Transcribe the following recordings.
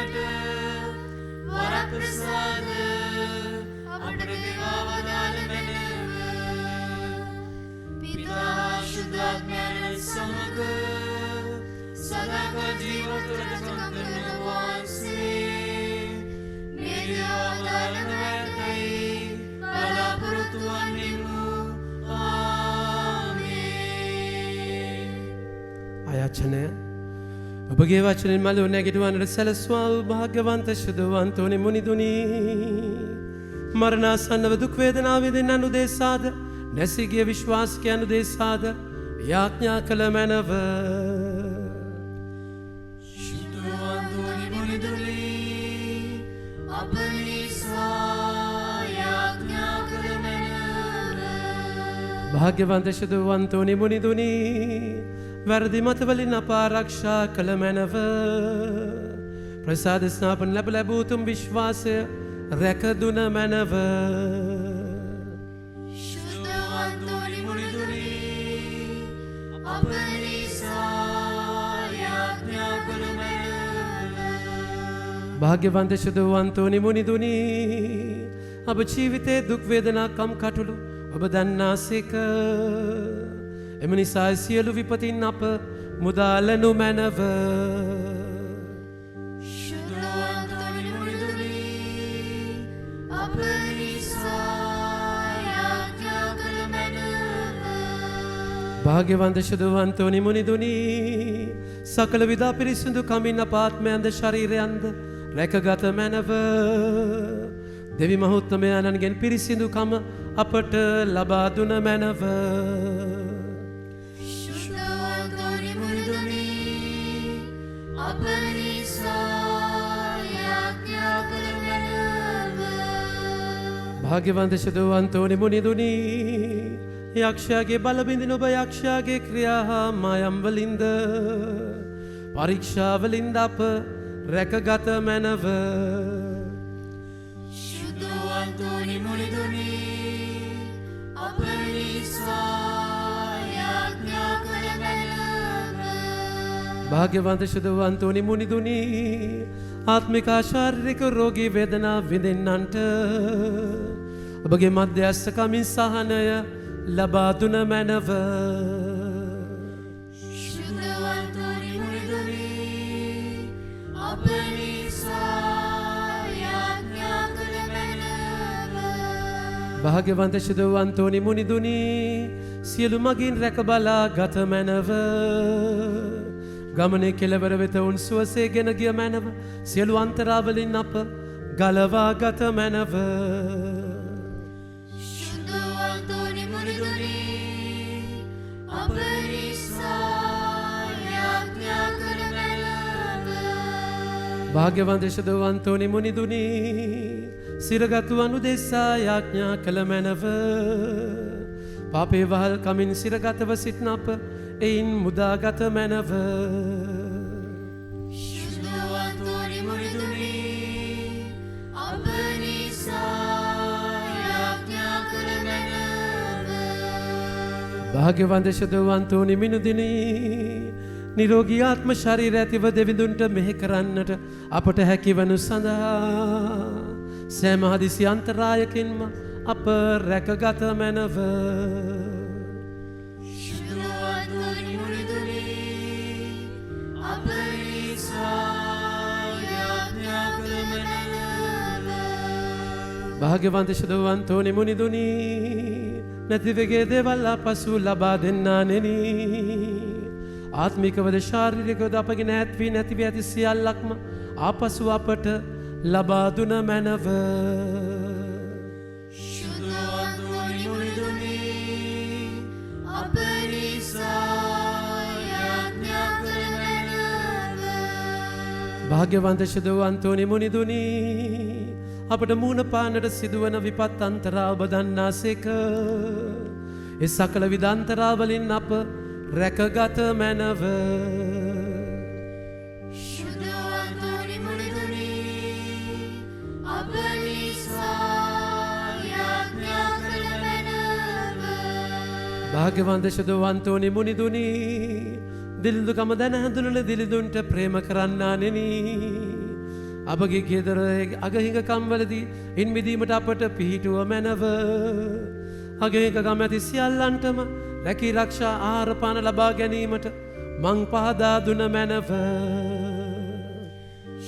කරන්නට වරප්‍රසාද අපට දෙවවදාළ මැනව. පිතා ශුද්ධාත්මයන් සමග සදාකාල ජීවත්වයට සම්පන්න වහන්සේ මෙදිවවදාළ මැනවයි බලාපොරොත්තු වන්නෙමු. ආමේන්. ආයාචනය ඔබගේ වචනෙන් මල නැගිටවන්නට සැලස්වා වූ භාග්‍යවන්ත ශුද්ධවන්තෝනි මුනිදුනි මරණාසන්නව දුක් වේදනා විඳින්න අනුදේශාද නැසී ගිය විශ්වාසිකයන් උදෙසාද යාඥා කළ මැනව. ශුද්ධවන්තෝනි මුනිදුනි අප නිසා යාඥා කළ මැනව. භාග්‍යවන්ත ශුද්ධවන්තෝනි මුනිදුනි වැරදි මතවලින් අප ආරක්ෂා කළ මැනව. ප්‍රසාද ස්නාපන ලැබූ උතුම් විශ්වාසය රැකදුන මැනව. ශුද්ධවන්තෝනි මුනිදුනි අප නිසා යාඥා කළ මැනව. භාග්‍යවන්ත ශුද්ධවන්තෝනි මුනිදුනි අප ජීවිතයේ දුක් වේදනා කම් කටුළු ඔබ දන්නාසේක. එම නිසා සියලු විපතින් අප මුදාලනු මැනව. ශුද්ධවන්තෝනි මුනිදුනි අප නිසා යාඥා කළ මැනව. භාග්‍යවන්ත ශුද්ධවන්තෝනි මුනිදුනි සකල විදා පිරිසිදු කමින් අප ආත්මයන්ද ශරීරයන්ද රැකගත මැනව. දෙවි මහෝත්තමයන්ගෙන් පිරිසිදු කම අපට ලබා දුන මැනව. ශුද්ධවන්තෝනි මුනිදුනි අප නිසා යාඥා කළ මැනව. භාග්‍යවන්ත ශුද්ධවන්තෝනි මුනිදුනි යක්ෂයාගේ බලබිඳින ඔබ යක්ෂයාගේ ක්‍රියා හා මායම් වලින්ද පරීක්ෂාවලින්ද අප රැකගත මැනව. ශුද්ධවන්තෝනි මුනිදුනි අප නිසා යාඥා කළ මැනව. භාග්‍යවන්ත ශුද්ධවන්තෝනි මුනිදුනි ආත්මික ශාරීරික රෝගී වේදනා විඳින්නන්ට ඔබගේ මධ්‍යස්ථකමින් සහනය ලබා දුන මැනව. ශුද්ධවන්තෝනි මුනිදුනි අප නිසා යාඥා කළ මැනව. භාග්‍යවන්ත ශුද්ධවන්තෝනි මුනිදුනි සියලු මගින් රැක බලා ගත මැනව. ගමනේ කෙළවර වෙත උන් සුවසේ ගෙන ගිය මැනව. සියලු අන්තරාවලින් අප ගලවා ගත මැනව. ශුද්ධවන්තෝනි මුනිදුනි අප නිසා යාඥා කළ මැනව. භාග්‍යවන්ත ශුද්ධවන්තෝනි මුනිදුනි සිරගතු අනුදෙසා යාඥා කළ මැනව. පාපේ වහල් කමින් සිරගතව සිටන අප එයින් මුදාගත මැනව. ශුද්ධවන්තෝනි මුනිදුනි අප නිසා යාඥා කළ මැනව. භාග්‍යවන්ත ශුද්ධවන්තෝනි මුනිදුනි නිරෝගී ආත්ම ශරීර ඇතිව දෙවිඳුන්ට මෙහෙ කරන්නට අපට හැකිවනු සඳහා සෑම හදිසි අන්තරායකින්ම අප රැකගත මැනව. ශුද්ධවන්තෝනි මුනිදුනි අප නිසා යාඥා කළ මැනව. භාග්‍යවන්ත ශුද්ධවන්තෝනි මුනිදුනි නැතිවගේ දේවල් අපසු ලබා දෙන්නානෙනි. ආත්මිකවද ශාරීරිකවද අපගෙන ඇත්වී නැතිව ඇති සියල්ලක්ම ආපසු අපට ලබා දුන මැනව. ශුද්ධවන්තෝනි මුනිදුනි අප නිසා යාඥා කළ මැනව. භාග්‍යවන්ත ශුද්ධවන්තෝනි මුනිදුනි අපට මූණ පාන්නට සිදුවන විපත් අන්තරා ඔබ දන්නාසේක. ඒ සකල විධ අන්තරාවලින් අප රැකගත මැනව. ශුද්ධවන්තෝනි මුනිදුනි අප නිසා යාඥා කළ මැනව. භාග්‍යවන්ත ශුද්ධවන්තෝනි මුනිදුනි දිලිඳුකම දැන හැඳුනන දිලිඳුන්ට ප්‍රේම කරන්නානෙනි. අපගේ ගෙදර අගහිඟ කම්වලදී ඉන් මිදීමට අපට පිහිටුව මැනව. අගහිඟ කම් ඇති සියල්ලන්ටම රැකී රක්ෂා ආහාර පාන ලබා ගැනීමට මං පහදා දුන මැනව.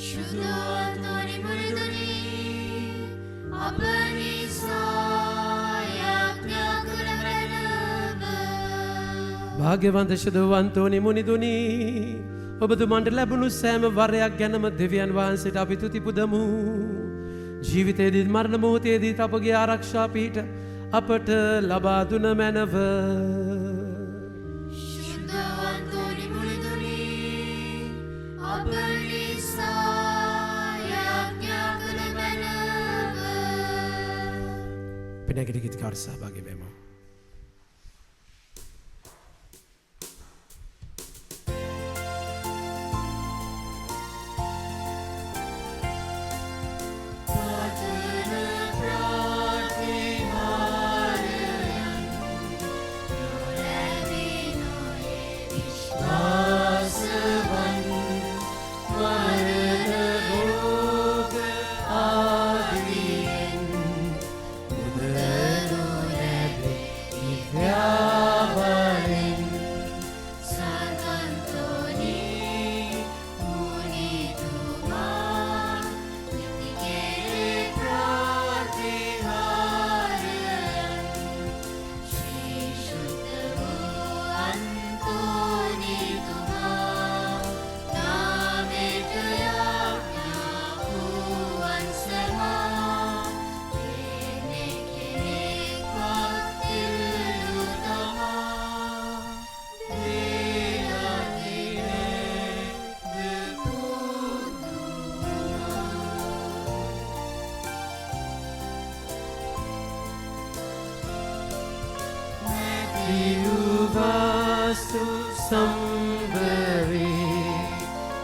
සුදු අන්තෝනි මුනිදුනි අප නිසා යාඥා කළ මැනව. භාග්‍යවන්ත ශුද්ධවන්තෝනි මුනිදුනි ඔබතුමන්ට ලැබුණු සෑම වරයක් ගැනම දෙවියන් වහන්සේට අපි තුති පුදමු. ජීවිතයේදී මරණ මොහොතේදී අපගේ ආරක්ෂා පිහිට අපට ලබා දුන මැනව. සුද්ධවන්තෝනි මුනිදුනි අප නිසා යාඥා කළ මැනව. පිනැගිට ගීතකාර සහභාගී වෙමු. Vastu sambari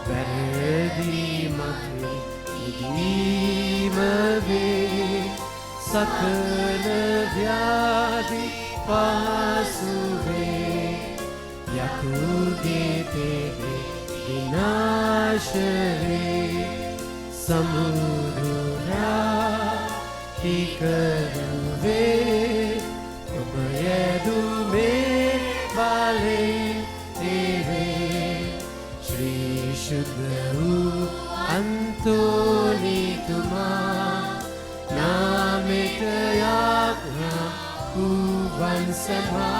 verdi matri idimave sakala vyadi pasuve yakuge tebe vinashave samudura hikaruve obayedu me vale teve Shri Shuddha Antoni tuma namita yagna kuvan sama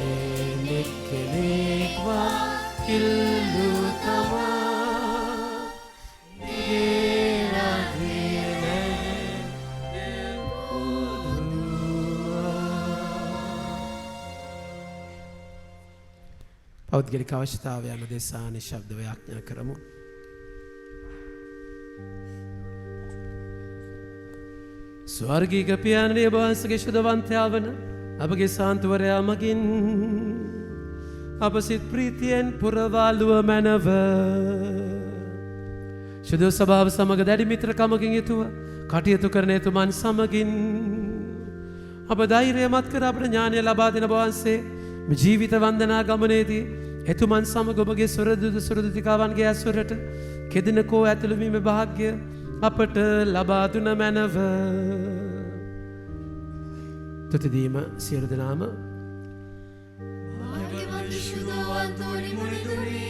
enikwa illu tama පෞද්ගලික අවශ්‍යතාවයන් උදෙසා නිශ්ශබ්දව යාඥා කරමු. ස්වර්ගීය පියාණනි ඔබ වහන්සේගේ ශුද්ධවන්තයා වන අපගේ සාන්තුවරයා මගින් අප සිත ප්‍රීතියෙන් පුරවාලුව මැනව. ශුද්ධ ස්වභාව සමග දැඩි මිත්‍රකමකින් යුතුව කටයුතු කරන එතුමන් සමගින් අප ධෛර්යමත් කර අපට ඥානය ලබා දෙන ඔබ වහන්සේ ජීවිත වන්දනා ගමනේදී එතුමන් සමග ඔබගේ සුරදුතිකාවන්ගේ ඇසුරට කෙදිනකෝ ඇතුළුවීම භාග්‍ය අපට ලබා දුන මැනව. තුතිදීම සියලු දෙනාම භාග්‍යවන්ත ශුද්ධවන්තෝනි මුනිදුනි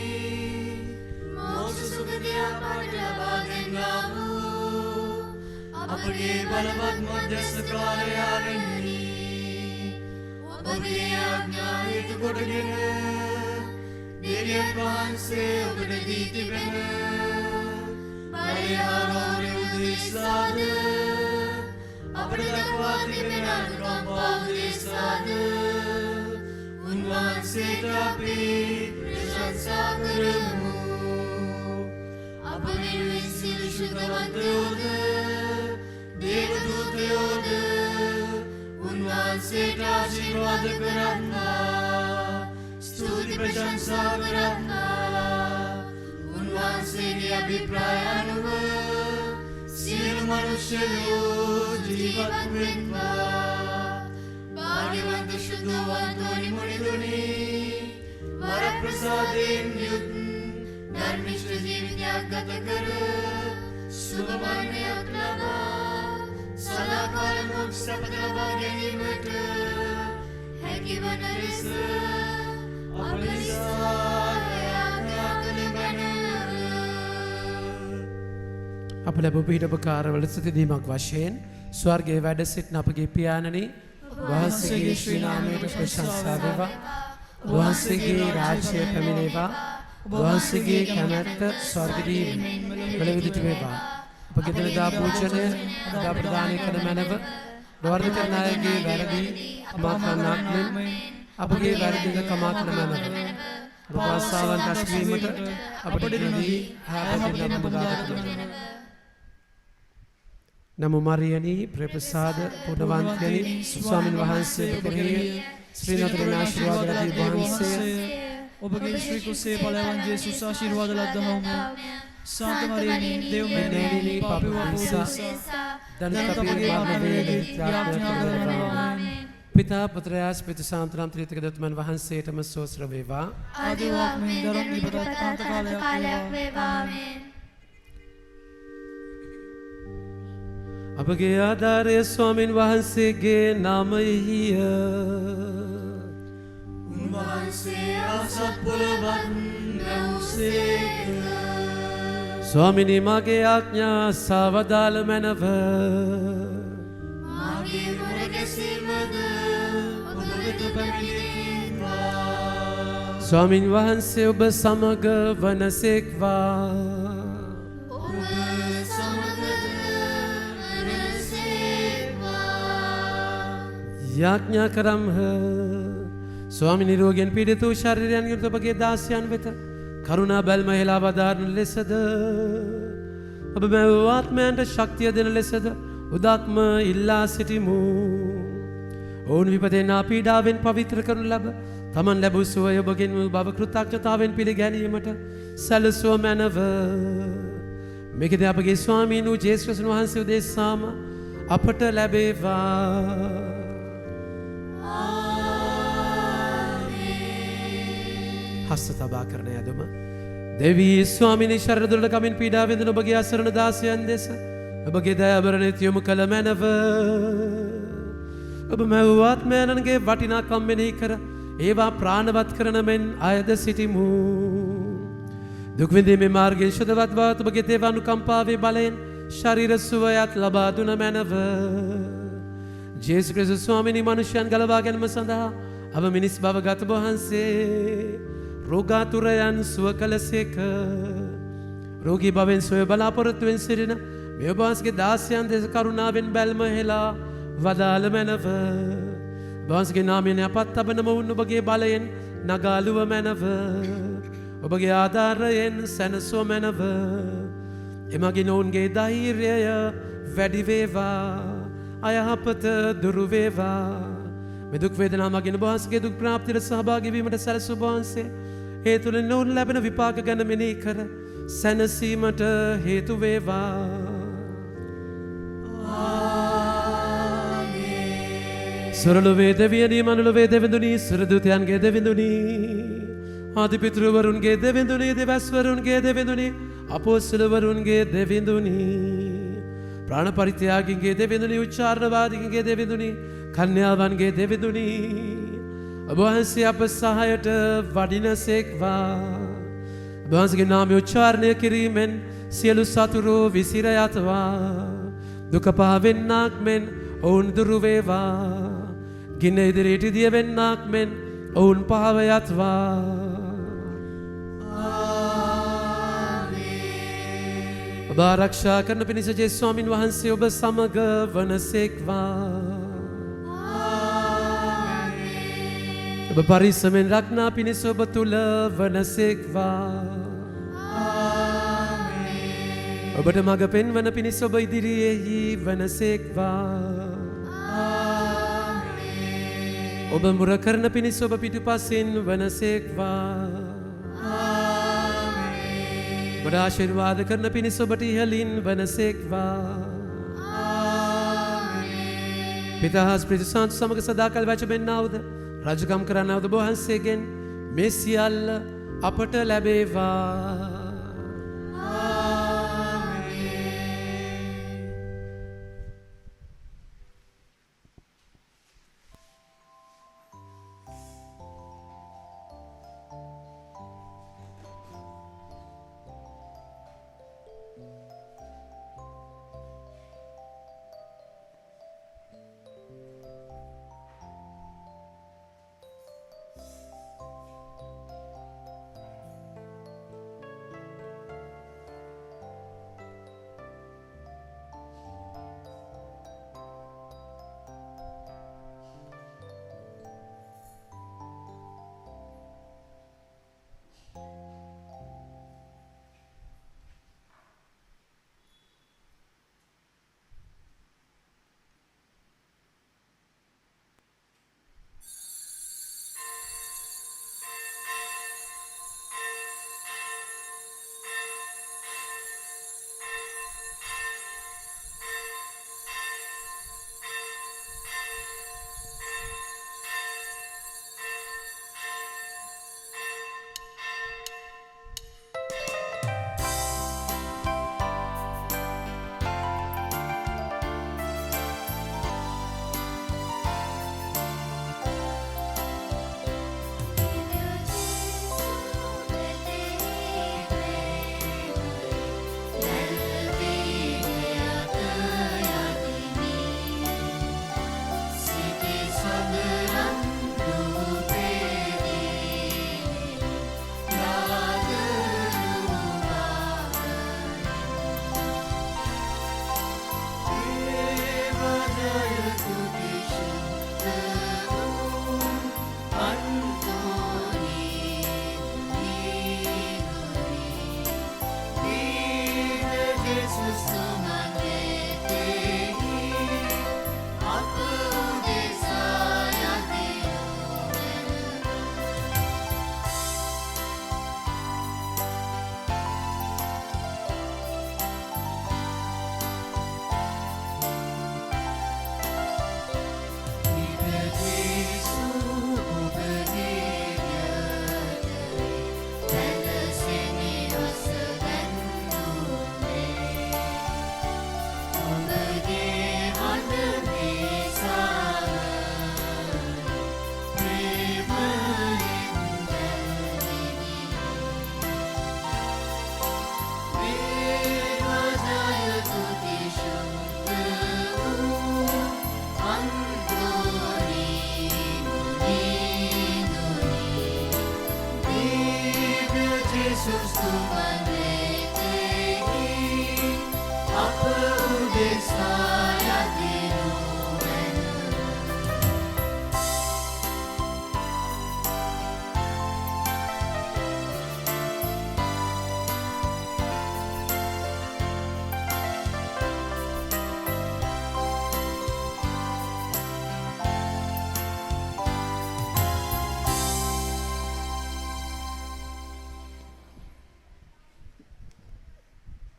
මෝක්ෂ සුගතිය අපට ලබා දෙන්නා වූ අපගේ බලවත් මධ්‍යස්ථ කාර්යාවෙනි ඔබගේ ආඥා හේතු කොටගෙන දෙවියන් වහන්සේ ඔබට දී තිබෙන බලය හා ගෞරවය උදෙසාද අපට දක්වා තිබෙන අනුකම්පාව උදෙසාද උන්වහන්සේට අපි ප්‍රශංසා කරමු. අප වෙනුවෙන් සියලු ශුද්ධවන්තයෝද දේවදූතයෝද උන්වහන්සේට ආශිර්වාද කරත්වා ස්තුති ප්‍රශංසා කරත්වා. උන්වහන්සේගේ අභිප්‍රාය අනුව සියලු මනුෂ්‍යයෝ ජීවත් වෙත්වා. භාග්‍යවන්ත ශුද්ධවන්තෝනි මුනිදුනි වරප්‍රසාදයෙන් යුත් ධර්මිෂ්ඨ ජීවිතයක් ගත කර සුභමරණයක් ලබා සදාකාල මොක්ෂ සැපත ලබා ගැනීමට හැකිවන ලෙස අප නිසා යාඥා කළ මැනව. අප ලැබූ පීඩපකාරවල සිතදීමක් වශයෙන් ස්වර්ගයේ වැඩ සිටින අපගේ පියාණනි වහන්සේගේ ශ්‍රී නාමයට ප්‍රශංසා වේවා. වහන්සේගේ රාජ්‍යය පැමිණේවා. වහන්සේගේ කැමැත්ත ස්වර්ගදී වල විදිහට වේවා. අපගේ දිනදා පූජනය අදා ප්‍රදානය කළ මැනව වර්ධ කරන අයගේ වැරදි අමා කරන්නක් මෙන් අපගේ වැරදිද කමා කළ මැනව ප්‍රවාසාවන් රැස්වීමට අපට දී හැපදෙන්න අපදාගන්න. නමෝ මරියනි ප්‍රේමසාද පුණ්‍යවන්තයනි ස්වාමින් වහන්සේ කෙරෙහි ශ්‍රී නතරේ ආශිර්වාද ලැබී වහන්සේ ඔබගේ ශ්‍රී කුසේ ඵලයන් ජේසුස් ආශිර්වාද ලද්දහම සාන්ත මරියනි දේව මෙන්නේනි පාපව පොදෙසා දනත අපගේ මරණ වේදී යාඥා කරනවා. පිතා පුත්‍රයා ස්පිත සාන්තනම් ත්‍රිත්වක දතුමන් වහන්සේටම සෝස්ර වේවා. ආදිවාක් මෙන් දරම් නිපතත් අන්ත කාලයක් වේවා. ආමේන්. අපගේ ආධාරය ස්වාමින් වහන්සේගේ නාමයෙහිය. උන්වහන්සේ අසත්පුලවත් වූසේක. ස්වාමිනී මගේ ආඥා සවදාල මැනව. මාගේ මුරගැසීමද ඔබ වෙත පැමිණේවා. ස්වාමින් වහන්සේ ඔබ සමග වනසේක්වා. ඔබ සමගද වනසේවා. යාඥා කරම්හ. ස්වාමිනී රෝගයෙන් පීඩිත වූ ශරීරයන් යුත් ඔබගේ දාසයන් වෙත කරුණා බැල්ම හෙලා වදාරන ලෙසද ඔබ මැවූ ආත්මයන්ට ශක්තිය දෙන ලෙසද උදක්ම ඉල්ලා සිටිමු. ඔවුන් විපතේනා පීඩාවෙන් පවිත්‍ර කරනු ලබ තමන් ලැබූ සුවය ඔබගෙන් වූ බව කෘතඥතාවෙන් පිළිගැනීමට සැලසුව මැනව. මේකද අපගේ ස්වාමීන් වූ ජේසුස් ක්‍රිස්තුස් වහන්සේ උදෙසාම අපට ලැබේවා. හස්ත තබා කරන යදුම දෙවී ස්වාමිනී ශරණ දුරට කමින් පීඩා විඳින ඔබගේ අසරණ දාසයන් දෙස ඔබගේ දයාබරණිත යොමු කළ මැනව. ඔබ මැවූ ආත්මයන්ගේ වටිනාකම් මෙනෙහි කර ඒවා ප්‍රාණවත් කරන මෙන් අයද සිටිමු. දුක් විඳීමේ මාර්ගයෙන් ශුද්ධවත් බවත් ඔබගේ දේව අනුකම්පාවේ බලයෙන් ශරීර සුවයත් ලබා දුන මැනව. ජේසුස් ක්‍රිස්තුස් ස්වාමිනී මනුෂ්‍යයන් ගලවා ගැනීම සඳහා අප මිනිස් බව ගත වහන්සේ රෝගාතුරයන් සුව කළසේක. රෝගී භවෙන් සොය බලාපොරොත්තුවෙන් සිටින මේ ඔබ වහන්සේගේ දාසයන් දෙස කරුණාවෙන් බැල්ම හෙලා වදාළ මැනව. ඔබ වහන්සේගේ නාමයෙන් අපත් තබන මොවුන් ඔබගේ බලයෙන් නගාලුව මැනව. ඔබගේ ආධාරයෙන් සැනසුව මැනව. එමගින් ඔවුන්ගේ ධෛර්යය වැඩි වේවා. අයහපත දුරු වේවා. මේ දුක් වේදනා මගින් ඔබ වහන්සේගේ දුක් ප්‍රාප්තියට සහභාගී වීමට සැලසූ ඔබ වහන්සේ ඒ තුළින් ඔවුන් ලැබෙන විපාක ගැන මෙනෙහි කර සැනසීමට හේතු වේවා. සුරලොවේ දෙවියනි මනුලොවේ දෙවිඳුනි සුරදූතයන්ගේ දෙවිඳුනි ආදිපිතෘවරුන්ගේ දෙවිඳුනි දෙවැස්වරුන්ගේ දෙවිඳුනි අපොස්තලවරුන්ගේ දෙවිඳුනි ප්‍රාණ පරිත්‍යාගින්ගේ දෙවිඳුනි උච්චාරණවාදීන්ගේ දෙවිඳුනි කන්‍යාවන්ගේ දෙවිඳුනි ඔබ වහන්සේ අප සහායට වඩිනසේක්වා. ඔබ වහන්සේගේ නාමය උච්චාරණය කිරීමෙන් සියලු සතුරු විසිර යතවා. දුක පහවෙන්නක් මෙන් ඔවුන් දුරු වේවා. ගින්න ඉදිරියට දිය වෙන්නක් මෙන් ඔවුන් පහව යත්වා. ඔබ ආරක්ෂා කරන පිණිස ජේසුස් ස්වාමින් වහන්සේ ඔබ සමග වනසේක්වා. ඔබ පරිස්සමෙන් රක්නා පිණිස ඔබ තුල වනසේක්වා. ඔබට මඟ පෙන්වන පිණිස ඔබ ඉදිරියේහි වනසේක්වා. ඔබ මුර කරන පිණිස ඔබ පිටුපසින් වනසේක්වා. ඔබට ආශිර්වාද කරන පිණිස ඔබට ඉහළින් වනසේක්වා. පිතා ස්ප්‍රිතු සාන්ත සමග සදාකල් වැජබෙන්නාවුද රජකම් කරන්නාවුද ඔබ වහන්සේගෙන් මේ සියල්ල අපට ලැබේවා.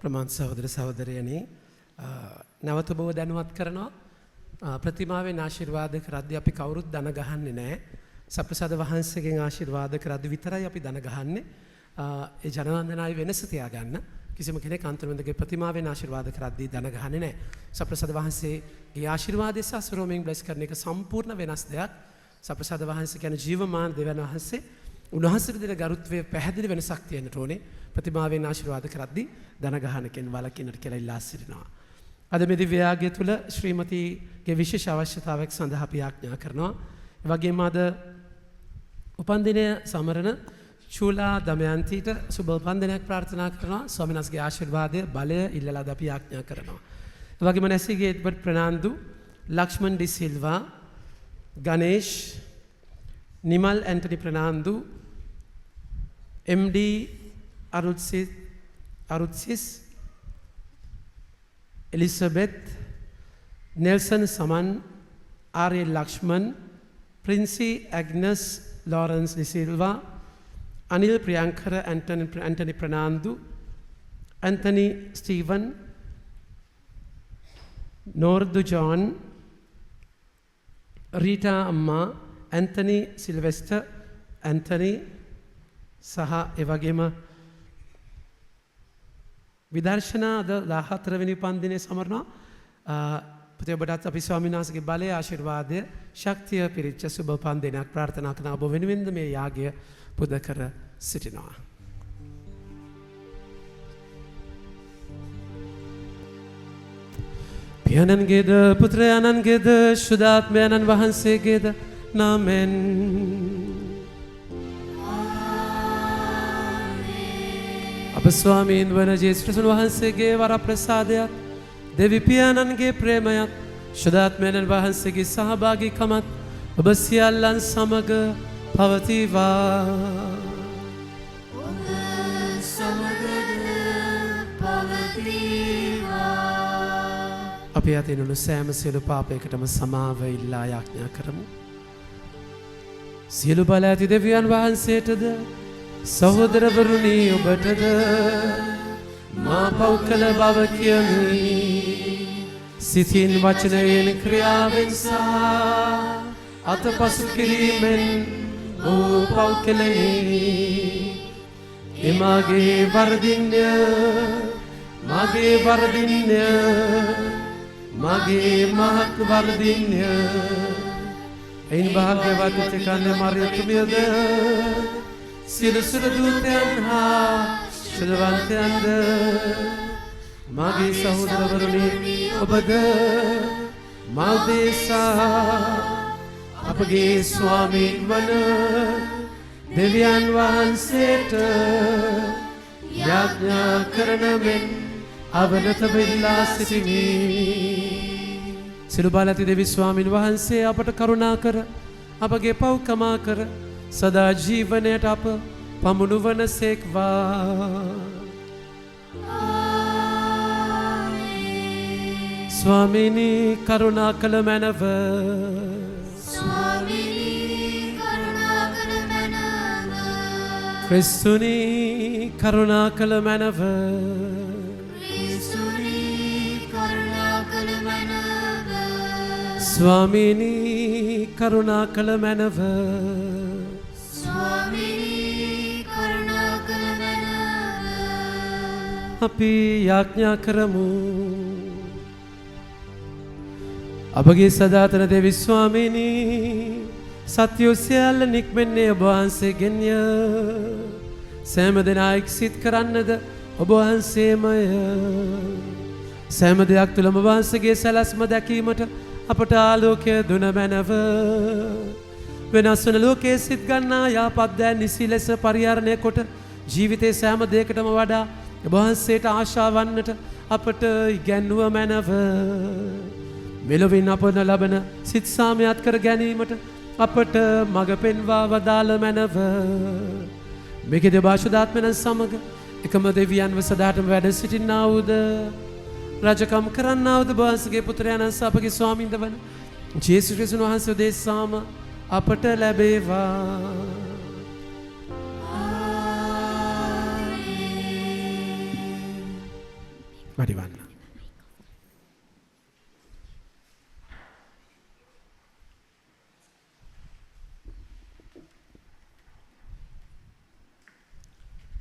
ප්‍රමාණ සහෝදර සහෝදරයනි නැවත බව දැනුවත් කරනවා ප්‍රතිමාවෙන් ආශිර්වාද කරද්දී අපි කවුරුත් දන ගහන්නේ නැහැ. සප්‍රසාද වහන්සේගෙන් ආශිර්වාද කරද්දී විතරයි අපි දන ගහන්නේ. ඒ ජනවන්දනාවේ වෙනස තියාගන්න. කිසිම කෙනෙක් අන්තර්මදගේ ප්‍රතිමාවෙන් ආශිර්වාද කරද්දී දන ගහන්නේ නැහැ. සප්‍රසාද වහන්සේගේ ආශිර්වාදය සහ සරෝමෙන් බ්ලෙස් කරන එක සම්පූර්ණ වෙනස් දෙයක්. සප්‍රසාද වහන්සේ කියන්නේ ජීවමාන දෙවියන් වහන්සේ. උන්වහන්සේට දෙන ගරුත්වයේ පැහැදිලි වෙනසක් තියෙන්න ඕනේ. ප්‍රතිමාවෙන් ආශිර්වාද කරද්දී දන ගහනකින් වළකින්නට කියලා ඉල්ලා සිටිනවා. අද මේ දිව්‍ය යාගය තුල ශ්‍රීමතිගේ විශේෂ අවශ්‍යතාවයක් සඳහා අපි ආඥා කරනවා. ඒ වගේම අද උපන්දිනය සමරන චූලා දමයන්තිට සුබ උපන්දිනයක් ප්‍රාර්ථනා කරනවා. ස්වාමීන් වහන්සේගේ ආශිර්වාදය බලය ඉල්ලලා අපි ආඥා කරනවා. ඒ වගේම නැසීගේ Edward Fernando, Lakshman de Silva, Ganesh, Nimal Antony Fernando, MD අරුත්සිස්, Elizabeth, Nelson Saman, Arya Lakshman, Princy Agnes Lawrence de Silva, Anil Priyankara Antony Fernando, Anthony Stephen, නෝර්දු ජෝන්, රීටා අම්මා, ඇන්තනි සිල්වෙස්ටර්, ඇන්තනි සහ එවැගේම විදර්ශනා අද 14 වෙනි උපන්දිනයේ සමරනවා. ප්‍රතිඔබටත් අපි ස්වාමීන් වහන්සේගේ බලය ආශිර්වාදය ශක්තිය පිරිච්ච සුබ උපන්දිනයක් ප්‍රාර්ථනා කරන ඔබ වෙනුවෙන්ද මේ යාගය පුද කර සිටිනවා. පියාණන්ගේද පුත්‍රයාණන්ගේද ශුද්ධාත්මයන්න් වහන්සේගේද නාමෙන් අප ස්වාමීන් වන ජේසුස් වහන්සේගේ වරප්‍රසාදයත් දෙවි පියාණන්ගේ ප්‍රේමයත් ශුද්ධාත්මයන්න් වහන්සේගේ සහභාගීකමත් ඔබ සියල්ලන් සමග පවතිවා. ඔබ සමගද පවතිවා. අපි අතින් උණු සෑම සියලු පාපයකටම සමාව ඉල්ලා යාඥා කරමු. සියලු බල ඇති දෙවියන් වහන්සේටද සහෝදරවරුනි ඔබටද මා පව් කළ බව කියමි. සිතින් වචනයෙන් ක්‍රියාවෙන් සහ අතපසු කිරීමෙන් ඕ පව් කෙලෙමි. එමාගේ වරදින්ය මගේ වරදින්ය මගේ මහත් වරදින්ය. එයින් භාග්‍යවත් කන්‍ය මරියතුමියද සියලු දූතයන් හා ශුද්ධවන්තයන්ද මගේ සහෝදරවරුනි ඔබද මා උදෙසා අපගේ ස්වාමීන් වන දෙවියන් වහන්සේට යාඥා කරන මෙන් අවනත වෙලා සිටිමි. සිළු බල ඇති දෙවි ස්වාමීන් වහන්සේ අපට කරුණා කර අපගේ පව් කමා කර සදා ජීවනයට අප පමුණුවන සේක්වා. ස්වාමීනි කරුණා කළ මැනව. ස්වාමීනි කරුණා කළ මැනව. ක්‍රිස්තුනි කරුණා කළ මැනව. ක්‍රිස්තුනි කරුණා කළ මැනව. ස්වාමීනි කරුණා කළ මැනව. ස්වාමීනි කරුණා කළ මැනව. අපි යාඥා කරමු. අපගේ සදාතන දෙවි ස්වාමීනි සත්‍ය සියල්ල නික්මෙන්නේ ඔබ වහන්සේගෙන්ය. සෑම දෙනා එක්සිත කරන්නද ඔබ වහන්සේමය. සෑම දෙයක් තුළම ඔබ වහන්සේගේ සැලැස්ම දැකීමට අපට ආලෝකය දුන මැනව. වෙනස් වන ලෝකයේ සිත් ගන්නා යහපත් දෑ නිසි ලෙස පරිහරණය කොට ජීවිතයේ සෑම දෙයකටම වඩා ඔබ වහන්සේට ආශා වන්නට අපට ඉගැන්වුව මැනව. මෙලොවින් අපට ලබන සිත් සාමයත් කර ගැනීමට අපට මඟ පෙන්වා වදාළ මැනව. මේකේ දෙබාශුදාත්මයන් සමග එකම දෙවියන්ව සදාටම වැඩ සිටින්නා වූද රජකම් කරන්නා වූද වහන්සේගේ පුත්‍රයන්න් සහ අපගේ ස්වාමින්ද වන ජේසුස් ක්‍රිස්තුස් වහන්සේ උදෙසාම අපට ලැබේවා. වැඩිවන්න.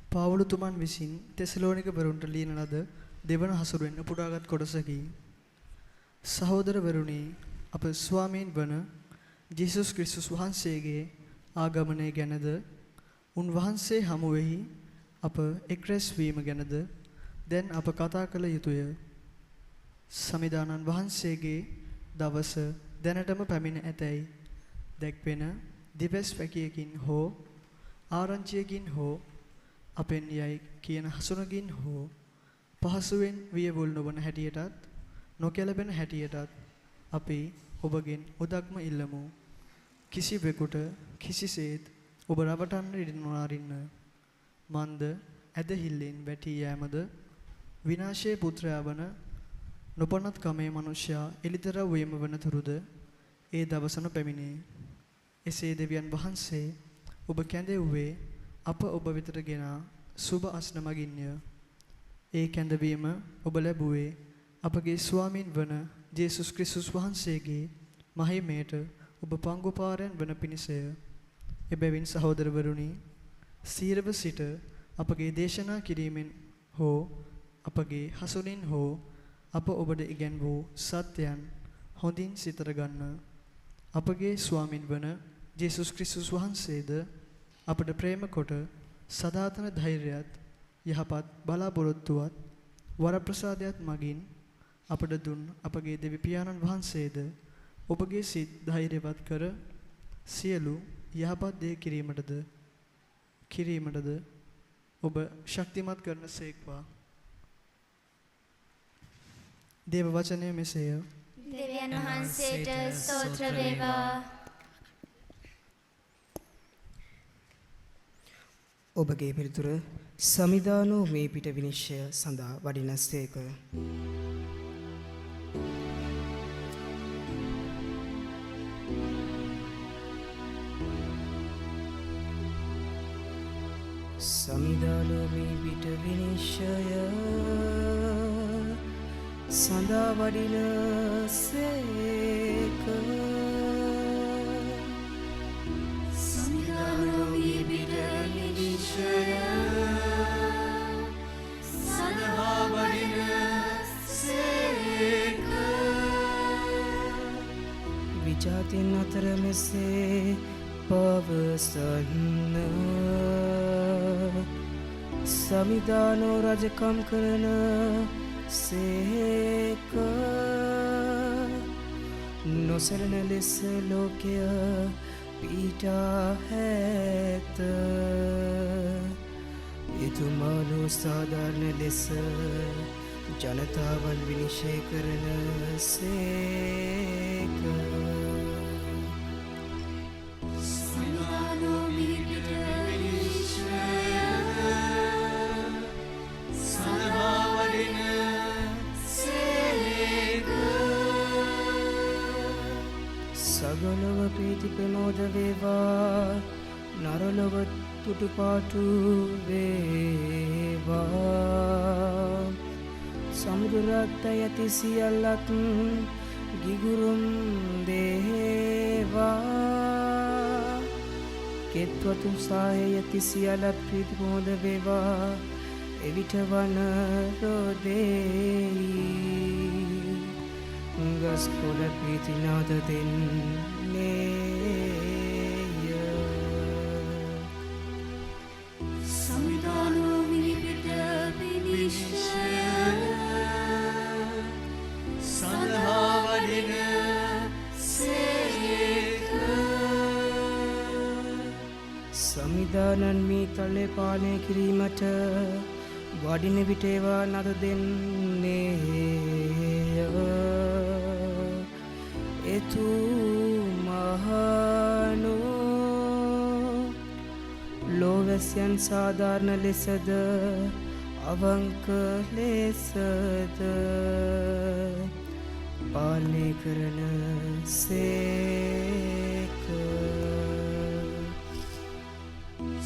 පාවුලුතුමන් විසින් තෙසලෝනික වරුන්ට ලියන ලද දෙවන හසුරුවෙන් උපුටාගත් කොටසකි. සහෝදරවරුනි, අප ස්වාමීන් වන ජේසුස් ක්‍රිස්තුස් වහන්සේගේ ආගමනය ගැනද උන්වහන්සේ හමුවෙහි අප එක්රැස් වීම ගැනද දැන් අප කතා කළ යුතුය. සමිදානන් වහන්සේගේ දවස දැනටම පැමිණ ඇතැයි දැක්වෙන දිවස් වැකියකින් හෝ ආරංචියකින් හෝ අපෙන් යයි කියන හසුනකින් හෝ පහසුවෙන් වියවුල් නොවන හැටියටත් නොකැලපෙන හැටියටත් අපි ඔබගෙන් උදක්ම ඉල්ලමු. කිසිවෙකුට කිසිසේත් ඔබ රවටන්න ඉඩ නොඅරින්න. මන්ද ඇදහිල්ලෙන් වැටී යෑමද විනාශයේ පුත්‍රයා වන නොපනත් කමේ මනුෂ්‍යයා එලිදරව් වීම වනතුරුද ඒ දවසන පැමිණේ. එසේ දෙවියන් වහන්සේ ඔබ කැඳෙව්වේ අප ඔබ වෙතට ගෙනා සුබ අස්න මගින්ය. ඒ කැඳවීම ඔබ ලැබුවේ අපගේ ස්වාමින් වන ජේසුස් ක්‍රිස්තුස් වහන්සේගේ මහිමයට ඔබ පංගුපාරයන් වන පිණිසය. එබැවින් සහෝදරවරුනි, සීරව සිට අපගේ දේශනා කිරීමෙන් හෝ අපගේ හසුනින් හෝ අප ඔබට ඉගැන් වූ සත්‍යයන් හොඳින් සිතර ගන්න. අපගේ ස්වාමින් වන ජේසුස් ක්‍රිස්තුස් වහන්සේද අපට ප්‍රේම කොට සදාතන ධෛර්යයත් යහපත් බලාපොරොත්තුවත් වරප්‍රසාදයක් මගින් අපට දුන් අපගේ දෙවි පියාණන් වහන්සේද ඔබගේ සිත් ධෛර්යවත් කර සියලු යහපත් දේ කිරීමටද ඔබ ශක්තිමත් කරන සේක්වා. දේව වචනය මෙසේය. දෙවියන් වහන්සේට ස්තෝත්‍ර වේවා. ඔබගේ පිළිතුර සමිදානෝ මේ පිට විනිශ්චය සඳහා වඩිනස්සේක. සමිදානෝ මේ පිට විනිශ්චය සඳහා වඩිනස්සේක. සමිදානෝ මේ පිට විනිශ්චය සඳහා වඩිනසේක. විජාතින් අතර මෙසේ පවසන්න. සමිදානෝ රජකම් කරන සේක. නොසරණ ලෙස ලෝකය පීඩා හැත. එතුමාලෝ සාධාරණ ලෙස ජනතාවන් විනිශ්චය කරන සේක. සමිදානෝ මේ පිට විනිශ්චය සඳහා වඩිනසේක. සගලොව ප්‍රීති ප්‍රමෝද වේවා. නරලොව තුටුපාටු වේවා. සමුදුරත් යති සියල්ලත් ගිගුරුම් දේවා. කෙත්වතු සාහය යති සියල්ලත් ප්‍රීති ප්‍රමෝද වේවා. එවිට වන රෝදේයි. ගස් කොළ ප්‍රීතිනාද දෙන්නේය. සමිදානෝ මේ පිට විනිශ්චය සඳහා වඩිනසේක. සමිදානන් මේ තලේ පාලනය කිරීමට වඩින විට ඒවා නද දෙන්නේය. එතුමහනෝ ලෝවැසියන් සාධාරණ ලෙසද අවංක ලෙසද පාලනය කරන සේක.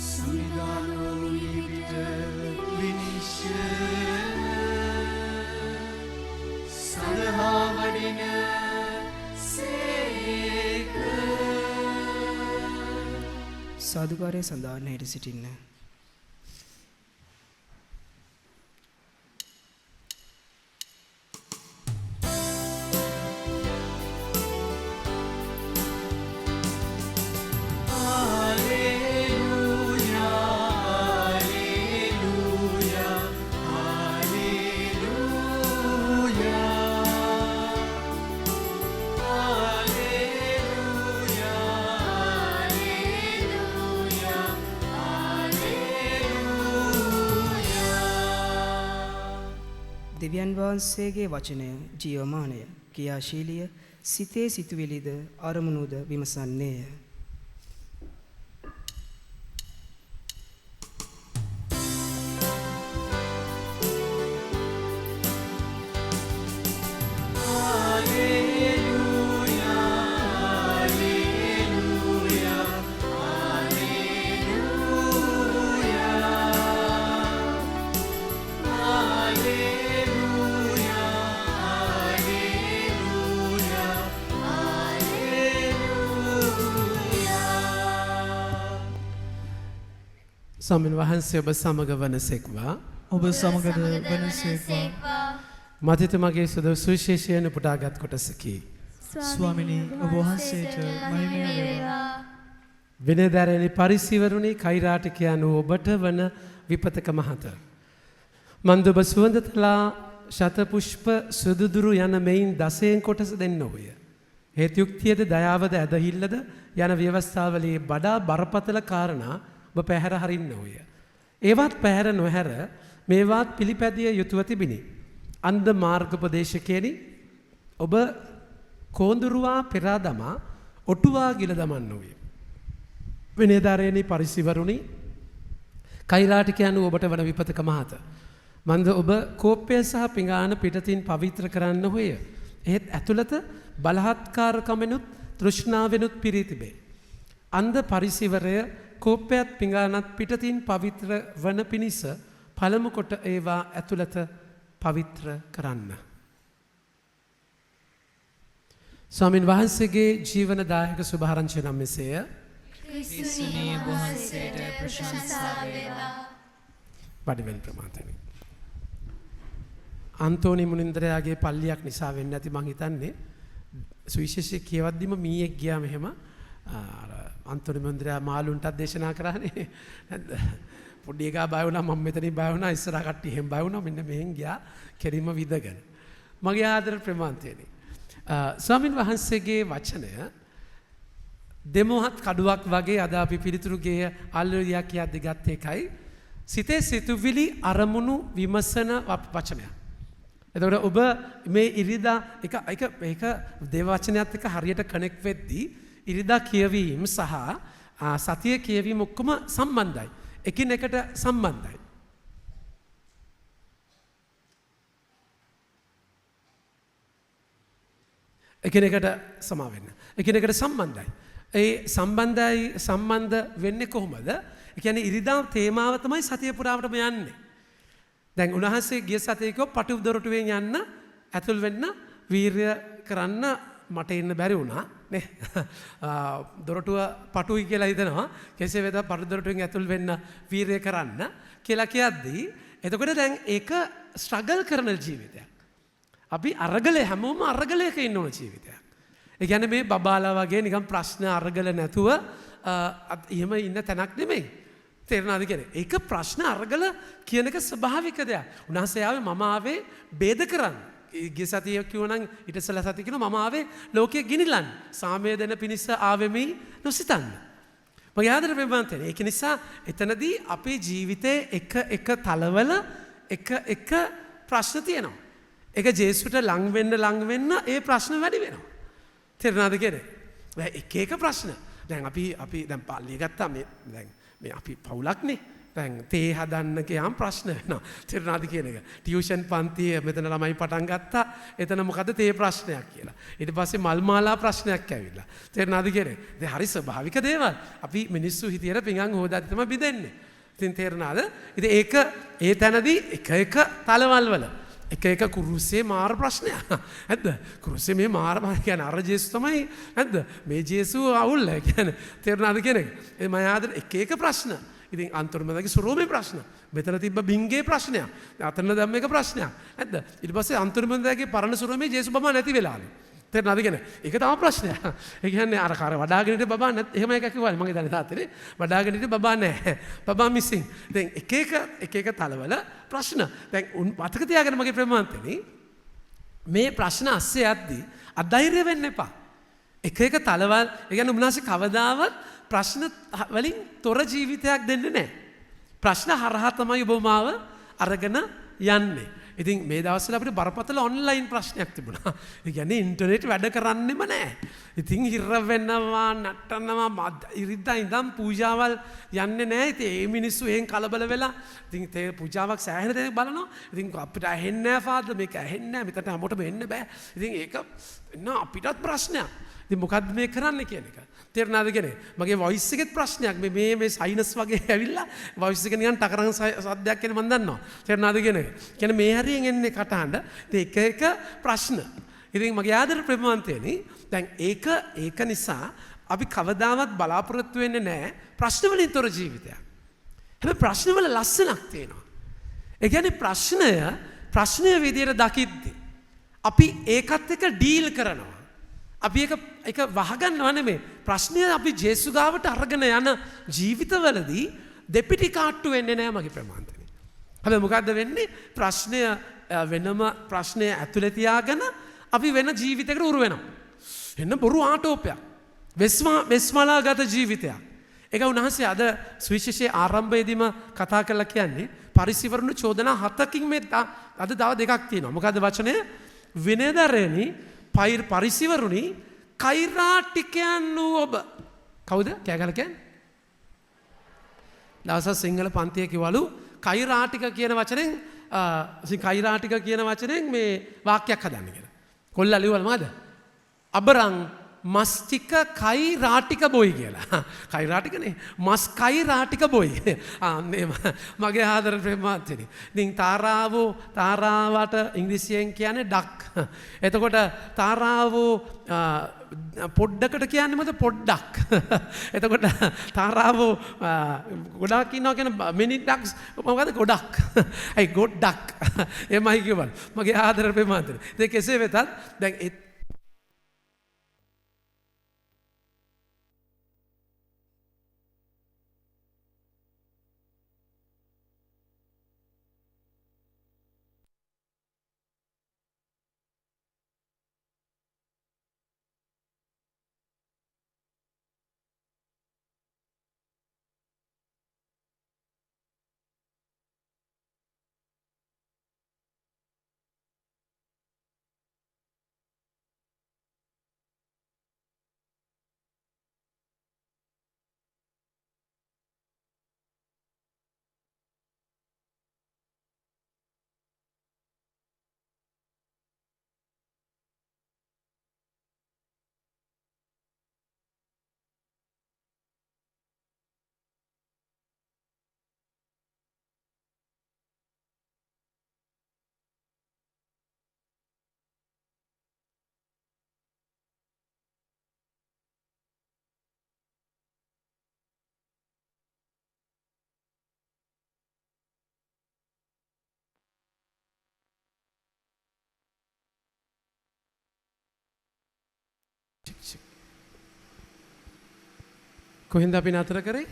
සමිදානෝ මේ පිට විනිශ්චය සාදුකාරය සඳහා නැහැට සිටින්න. දෙවියන් වහන්සේගේ වචනය ජීවමානය, ක්‍රියාශීලිය, සිතේ සිතුවිලිද අරමුණුද විමසන්නේය. ස්වාමීන් වහන්සේ ඔබ සමග වනසෙක්වා. ඔබ සමගද වනසේක්වා. මතිතුමගේ සුදු සුවිශේෂයෙන් උපුටාගත් කොටසකි. ස්වාමිනී ඔබ වහන්සේට මහිමය වේවා. විනයධාරණී පරිසිවරුනි කෛරාටිකයන් ඔබට වන විපතක මහත. මන්දුබ සුවඳතලා ශතපුෂ්ප සුදුදුරු යන මෙයින් දසයෙන් කොටස දෙන්න ඔය. හේතුයුක්තියද දයාවද ඇදහිල්ලද යන ව්‍යවස්ථාවලේ වඩා බරපතල කාරණා ඔබ පැහැර හරින්න ඔය. ඒවත් පැහැර නොහැර මේවාත් පිළිපැදිය යුතුව තිබිණි. අන්ද මාර්ගෝපදේශකයනි ඔබ කෝඳුරුවා පෙරා දමා ඔටුවා ගිල දමන්න ඔය. විනයධාරණී පරිසිවරුනි කෛරාටිකයන් ඔබට වන විපතක මහත. මන්ද ඔබ කෝප්පය සහ පිඟාන පිටතින් පවිත්‍ර කරන්න හොය. එහෙත් ඇතුළත බලහත්කාරකමෙනුත් තෘෂ්ණාවෙනුත් පිරී තිබේ. අන්ද පරිසිවරය කෝප්පයත් පිඟානත් පිටතින් පවිත්‍ර වන පිණිස පළමු කොට ඒවා ඇතුළත පවිත්‍ර කරන්න. ස්වාමින් වහන්සේගේ ජීවනදායක සුභාරංචි නම් මෙසේය. ක්‍රිස්තුනී වහන්සේට ප්‍රශංසා වේවා. වඩිවෙන් ප්‍රමාතනි. අන්තෝනි මුනින්දරයාගේ පල්ලියක් නිසා වෙන්න ඇති මං හිතන්නේ සුවිශේෂය කියවද්දිම මීයෙක් ගියා මෙහෙම අන්තෝනි මුනින්දරයා මාළුන්ටත් දේශනා කරානේ. පොඩි එකා බය වුණා මම මෙතනින් බය වුණා ඉස්සරහ කට්ටිය එහෙම බය වුණා මෙන්න මෙහෙන් ගියා කෙලින්ම විදගෙන. මගේ ආදර ප්‍රමාන්තයනි. ස්වාමින් වහන්සේගේ වචනය දෙමොහත් කඩුවක් වගේ අද අපි පිළිතුරුගේ අල්ලුරියක් කියද්දි ගත්ත එකයි සිතේ සිතුවිලි අරමුණු විමසන වචනයක්. එතකොට ඔබ මේ ඉරිදා එක දේව වචනයත් එක්ක හරියට කනෙක්ට් වෙද්දී ඉරිදා කියවීම සහ සතිය කියවීම ඔක්කොම සම්බන්ධයි. එකිනෙකට සම්බන්ධයි. එකිනෙකට සමා වෙන්න. එකිනෙකට සම්බන්ධයි. ඒ සම්බන්ධ වෙන්නේ කොහොමද? ඒ කියන්නේ ඉරිදා තේමාව තමයි සතිය පුරාවටම යන්නේ. දැන් උන්වහන්සේ ගිය සතියේ කිව්ව පටු දොරටුවෙන් යන්න ඇතුල් වෙන්න වීරය කරන්න මට එන්න බැරි වුණා නේ. දොරටුව පටුයි කියලා හිතනවා. කෙසේ වෙතත් පටු දොරටුවෙන් ඇතුල් වෙන්න වීරය කරන්න කියලා කියද්දී එතකොට දැන් ඒක ස්ට්‍රගල් කරන ජීවිතයක්. අපි අරගලේ හැමෝම අරගලයක ඉන්න ඕන ජීවිතයක්. ඒ කියන්නේ මේ බබාලා වගේ නිකන් ප්‍රශ්න අරගල නැතුව එහෙම ඉන්න තැනක් නෙමෙයි. තේරෙනවද කියන්නේ? ඒක ප්‍රශ්න අරගල කියන එක ස්වභාවික දෙයක්. උන්වහන්සේ ආවේ මම ආවේ ભેද කරන්න. ගිය සතියේ කිව්වනම් ඊට ඉස්සෙල්ලා සතියේ කිව්වා මම ආවේ ලෝකයේ ගිනිලන්න. සාමය දෙන පිණිස ආවෙමි නොසිතන්න. මගේ ආදර ප්‍රේමන්තනේ. ඒක නිසා එතනදී අපේ ජීවිතේ එක තලවල එක ප්‍රශ්න තියෙනවා. ඒක ජේසුට ලං වෙන්න ඒ ප්‍රශ්න වැඩි වෙනවා. තේරෙනවද කියන්නේ? එක ප්‍රශ්න. දැන් අපි දැන් පල්ලිය ගත්තා මේ අපි පවුලක්නේ. දැන් තේ හදන්න ගියාම ප්‍රශ්න වෙනවා. තේරෙනවද කියන එක? ටියුෂන් පන්තියේ මෙතන ළමයි පටන් ගත්තා. එතන මොකද තේ ප්‍රශ්නයක් කියලා. ඊට පස්සේ මල් මාලා ප්‍රශ්නයක් ඇවිල්ලා. තේරෙනවද කියන්නේ? දැන් හරි ස්වභාවික දේවල්. අපි මිනිස්සු හිතියට පිඟන් හොදාද්දි තමයි බිඳෙන්නේ. ඉතින් තේරෙනවද? ඉතින් ඒක ඒ තැනදී එක තලවල් වල එක එක කුරුසේ මාර ප්‍රශ්නයක්. ඇද්ද? කුරුසේ මේ මාර කියන්නේ අර ජේසුස් තමයි. ඇද්ද? මේ ජේසුස් අවුල් කියන්නේ. තේරුණාද කියන එක? ඒ මම ආදර එක එක ප්‍රශ්න. ඉතින් අන්තර්මදගේ සුරෝමේ ප්‍රශ්න. මෙතන තිබ්බ බින්ගේ ප්‍රශ්නයක්. අතන දැම්ම එක ප්‍රශ්නයක්. ඇද්ද? ඊට පස්සේ අන්තර්මදගේ පරණ සුරෝමේ ජේසුස් බබා නැති වෙලාලු. තේරුණාද කියන්නේ? ඒක තමයි ප්‍රශ්නය. ඒ කියන්නේ අර වඩාගෙන හිටිය බබා නැත් එහෙම එකක් කිව්වා. මගේ දන්නේ තාත්තනේ. වඩාගෙන හිටිය බබා නැහැ. බබා මිසින්. දැන් එක එක තලවල ප්‍රශ්න. දැන් මතක තියාගන්න මගේ ප්‍රේමවන්තනි. මේ ප්‍රශ්න අස්සේ යද්දී අධෛර්ය වෙන්න එපා. එක තලවල් ඒ කියන්නේ උන්වහන්සේ කවදාවත් ප්‍රශ්න වලින් තොර ජීවිතයක් දෙන්නේ නැහැ. ප්‍රශ්න හරහා තමයි ඔබ මාව අරගෙන යන්නේ. ඉතින් මේ දවස්වල අපිට බරපතල ඔන්ලයින් ප්‍රශ්නයක් තිබුණා. ඒ කියන්නේ ඉන්ටර්නෙට් වැඩ කරන්නෙම නැහැ. ඉතින් හිර වෙනවා, නටනවා, ඉරිදා ඉඳන් පූජාවල් යන්නේ නැහැ. ඉතින් මේ මිනිස්සු එහෙන් කලබල වෙලා ඉතින් තේ පූජාවක් සෑහෙන දෙනෙක් බලනවා. ඉතින් අපිට ඇහෙන්නේ නැහැ ෆාදර් මේක ඇහෙන්නේ නැහැ. මෙතන හැමෝටම එන්න බෑ. ඉතින් ඒක අපිටත් ප්‍රශ්නයක්. ඉතින් මොකද්ද මේ කරන්න කියන එක. තේරුණාද කියන්නේ? මගේ වොයිස් එකෙත් ප්‍රශ්නයක්. මේ සයිනස් වගේ ඇවිල්ලා වොයිස් එක නිකන් ටකරන් සද්දයක් කියන මම දන්නවා. තේරුණාද කියන්නේ? කියන්නේ මේ හරියෙන් එන්නේ කටහඬ. ඉතින් එක ප්‍රශ්න. ඉතින් මගේ ආදර ප්‍රේමවන්තයනි, දැන් ඒක නිසා අපි කවදාවත් බලාපොරොත්තු වෙන්නේ නැහැ ප්‍රශ්න වලින් තොර ජීවිතයක්. හැබැයි ප්‍රශ්න වල ලස්සනක් තියෙනවා. ඒ කියන්නේ ප්‍රශ්නය විදියට දකිද්දි අපි ඒකත් එක්ක ඩීල් කරනවා. අපි ඒක වහගන්නව නෙමෙයි. ප්‍රශ්නය අපි ජේසු ගාවට අරගෙන යන ජීවිතවලදී දෙපිටි කාට්ටු වෙන්නේ නැහැ මගේ ප්‍රමාණතනේ. හැබැයි මොකද්ද වෙන්නේ? ප්‍රශ්නය වෙනම ප්‍රශ්නය ඇතුලේ තියාගෙන අපි වෙන ජීවිතයකට උරු වෙනවා. එන්න බොරු ආටෝපයක්. වෙස්මලාගත ජීවිතයක්. ඒක උන්වහන්සේ අද සුවිශේෂයේ ආරම්භයේදීම කතා කරලා කියන්නේ පරිසිවරුණු චෝදනා 7කින් මේ අද තව දෙකක් තියෙනවා. මොකද්ද වචනය? විනයදරණි පරිසිවරුනි කෛරාටිකයන් වූ ඔබ. කවුද? කෑගල කියන්නේ? දවසක් සිංහල පන්තියේ කිව්වලු කෛරාටික කියන වචනෙන් කෛරාටික කියන වචනෙන් මේ වාක්‍යයක් හදන්න කියලා. කොල්ලා ලියවල මොකද? අබරං මස් ටික කයි රාටික බොයි කියලා. කයි රාටිකනේ. මස් කයි රාටික බොයි. අනේ මගේ ආදර ප්‍රේමවන්තනි. ඉතින් තාරාවට ඉංග්‍රීසියෙන් කියන්නේ ඩක්. එතකොට තාරාවෝ පොඩ්ඩකට කියන්නේ මොකද? පොඩ්ඩක්. එතකොට තාරාවෝ ගොඩක් ඉන්නවා කියන මිනි ඩක්ස් මොකද? ගොඩක්. ඒ ගොඩක්. එමයි කියවල. මගේ ආදර ප්‍රේමවන්තනි. ඉතින් කෙසේ වෙතත් දැන් කොහෙන්ද අපි නතර කරේ?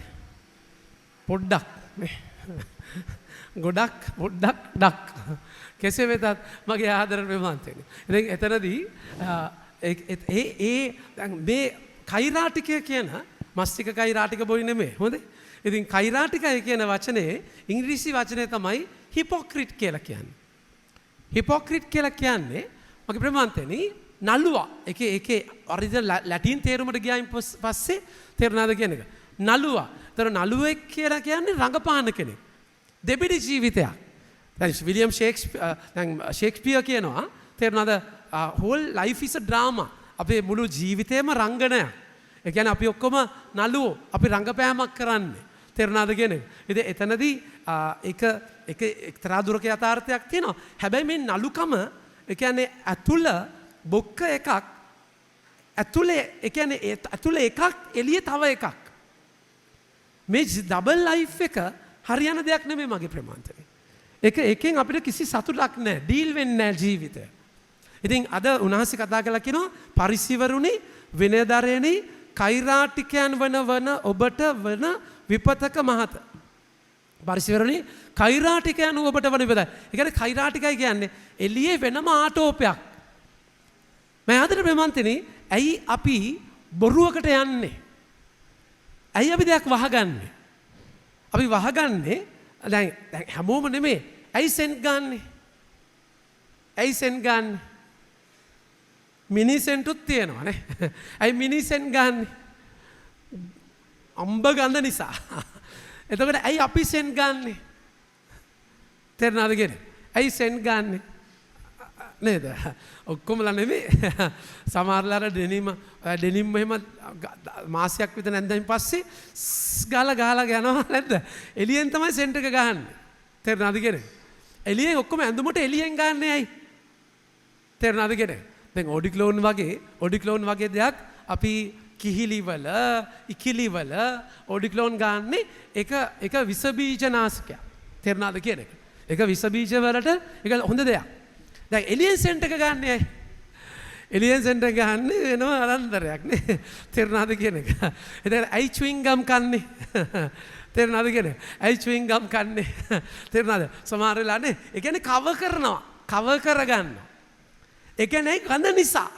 පොඩ්ඩක් නේ. ගොඩක් පොඩ්ඩක් ඩක්. කෙසේ වෙතත් මගේ ආදර ප්‍රේමවන්තයනි. ඉතින් එතනදී මේ කෛරාටිකය කියන මස්තික කෛරාටික බොයි නෙමෙයි. හොඳේ. ඉතින් කෛරාටිකය කියන වචනේ ඉංග්‍රීසි වචනේ තමයි හිපොක්‍රිට් කියලා කියන්නේ. හිපොක්‍රිට් කියලා කියන්නේ මගේ ප්‍රේමවන්තයනි නළුවා. ඒකේ ඔරිජිනල් ලැටින් තේරුමට ගියායින් පස්සේ තේරුණාද කියන එක? නළුවා. ඒතර නළුවෙක් කියලා කියන්නේ රංගපාන කෙනෙක්. දෙබිඩි ජීවිතයක්. දැන් විලියම් ෂේක්ස්පියර් කියනවා තේරුණාද? whole life is a drama. අපේ මුළු ජීවිතේම රංගනයක්. ඒ කියන්නේ අපි ඔක්කොම නළුවෝ. අපි රංගපෑමක් කරන්නේ. තේරුණාද කියන්නේ? ඉතින් එතනදී එක එක්තරා දුරක යථාර්ථයක් තියෙනවා. හැබැයි මේ නළුකම ඒ කියන්නේ ඇතුළ බොක්ක එකක් ඇතුළේ ඒ කියන්නේ ඇතුළේ එකක් එළියේ තව එකක්. මේ ඩබල් ලයිෆ් එක හරියන දෙයක් නෙමෙයි මගේ ප්‍රමාන්තරේ. එකෙන් අපිට කිසි සතුටක් නැහැ. ඩීල් වෙන්නේ නැහැ ජීවිතය. ඉතින් අද උන්වහන්සේ කතා කළා කියනවා පරිසිවරුනි විනයදරේනි කෛරාටිකයන් වන ඔබට වන විපතක මහත. පරිසිවරුනි කෛරාටිකයන් ඔබට වන විපතයි. ඒ කියන්නේ කෛරාටිකයි කියන්නේ එළියේ වෙනම ආටෝපයක්. මම ආදර ප්‍රමාන්තනේ ඇයි අපි බොරුවකට යන්නේ? ඇයි අපි දෙයක් වහගන්නේ? අපි වහගන්නේ දැන් හැමෝම නෙමෙයි. ඇයි සෙන්ට් ගන්නෙ? ඇයි සෙන්ට් ගන්නෙ? මිනි සෙන්ටුත් තියෙනවා නේ. ඇයි මිනි සෙන්ට් ගන්නෙ? අම්බ ගඳ නිසා. එතකොට ඇයි අපි සෙන්ට් ගන්නෙ? තේරුණාද කියන්නේ? ඇයි සෙන්ට් ගන්නෙ? නේද? ඔක්කොමලා නෙමෙයි. සමහරලාට ඩෙනිම් එහෙම මාසයක් විතර නැන්දයින් පස්සේ ගාලා යනවා නැද්ද? එළියෙන් තමයි සෙන්ට් එක ගහන්නේ. තේරුණාද කියන්නේ? එළියෙන් ඔක්කොම ඇඳුමට එළියෙන් ගන්නෑ ඇයි? තේරුණාද කියන්නේ? දැන් ඔඩික්ලෝන් වගේ දෙයක් අපි කිහිලිවල ඉකිලිවල ඔඩික්ලෝන් ගන්නේ එක විස බීජනාශකයක්. තේරුණාද කියන එක? එක විස බීජ වලට ඒක හොඳ දෙයක්. දැන් එලියන් සෙන්ට් එක ගන්න ඇයි? එලියන් සෙන්ට් එක ගන්න වෙනම අනන්තරයක් නේ. තේරුණාද කියන එක? එතන ඇයි චුවින් ගම් කන්නේ? තේරුණාද කියන්නේ? ඇයි චුවින් ගම් කන්නේ? තේරුණාද? සමහර වෙලාවට ඒ කියන්නේ කව කරගන්නවා. ඒ කියන්නේ ගඳ නිසා.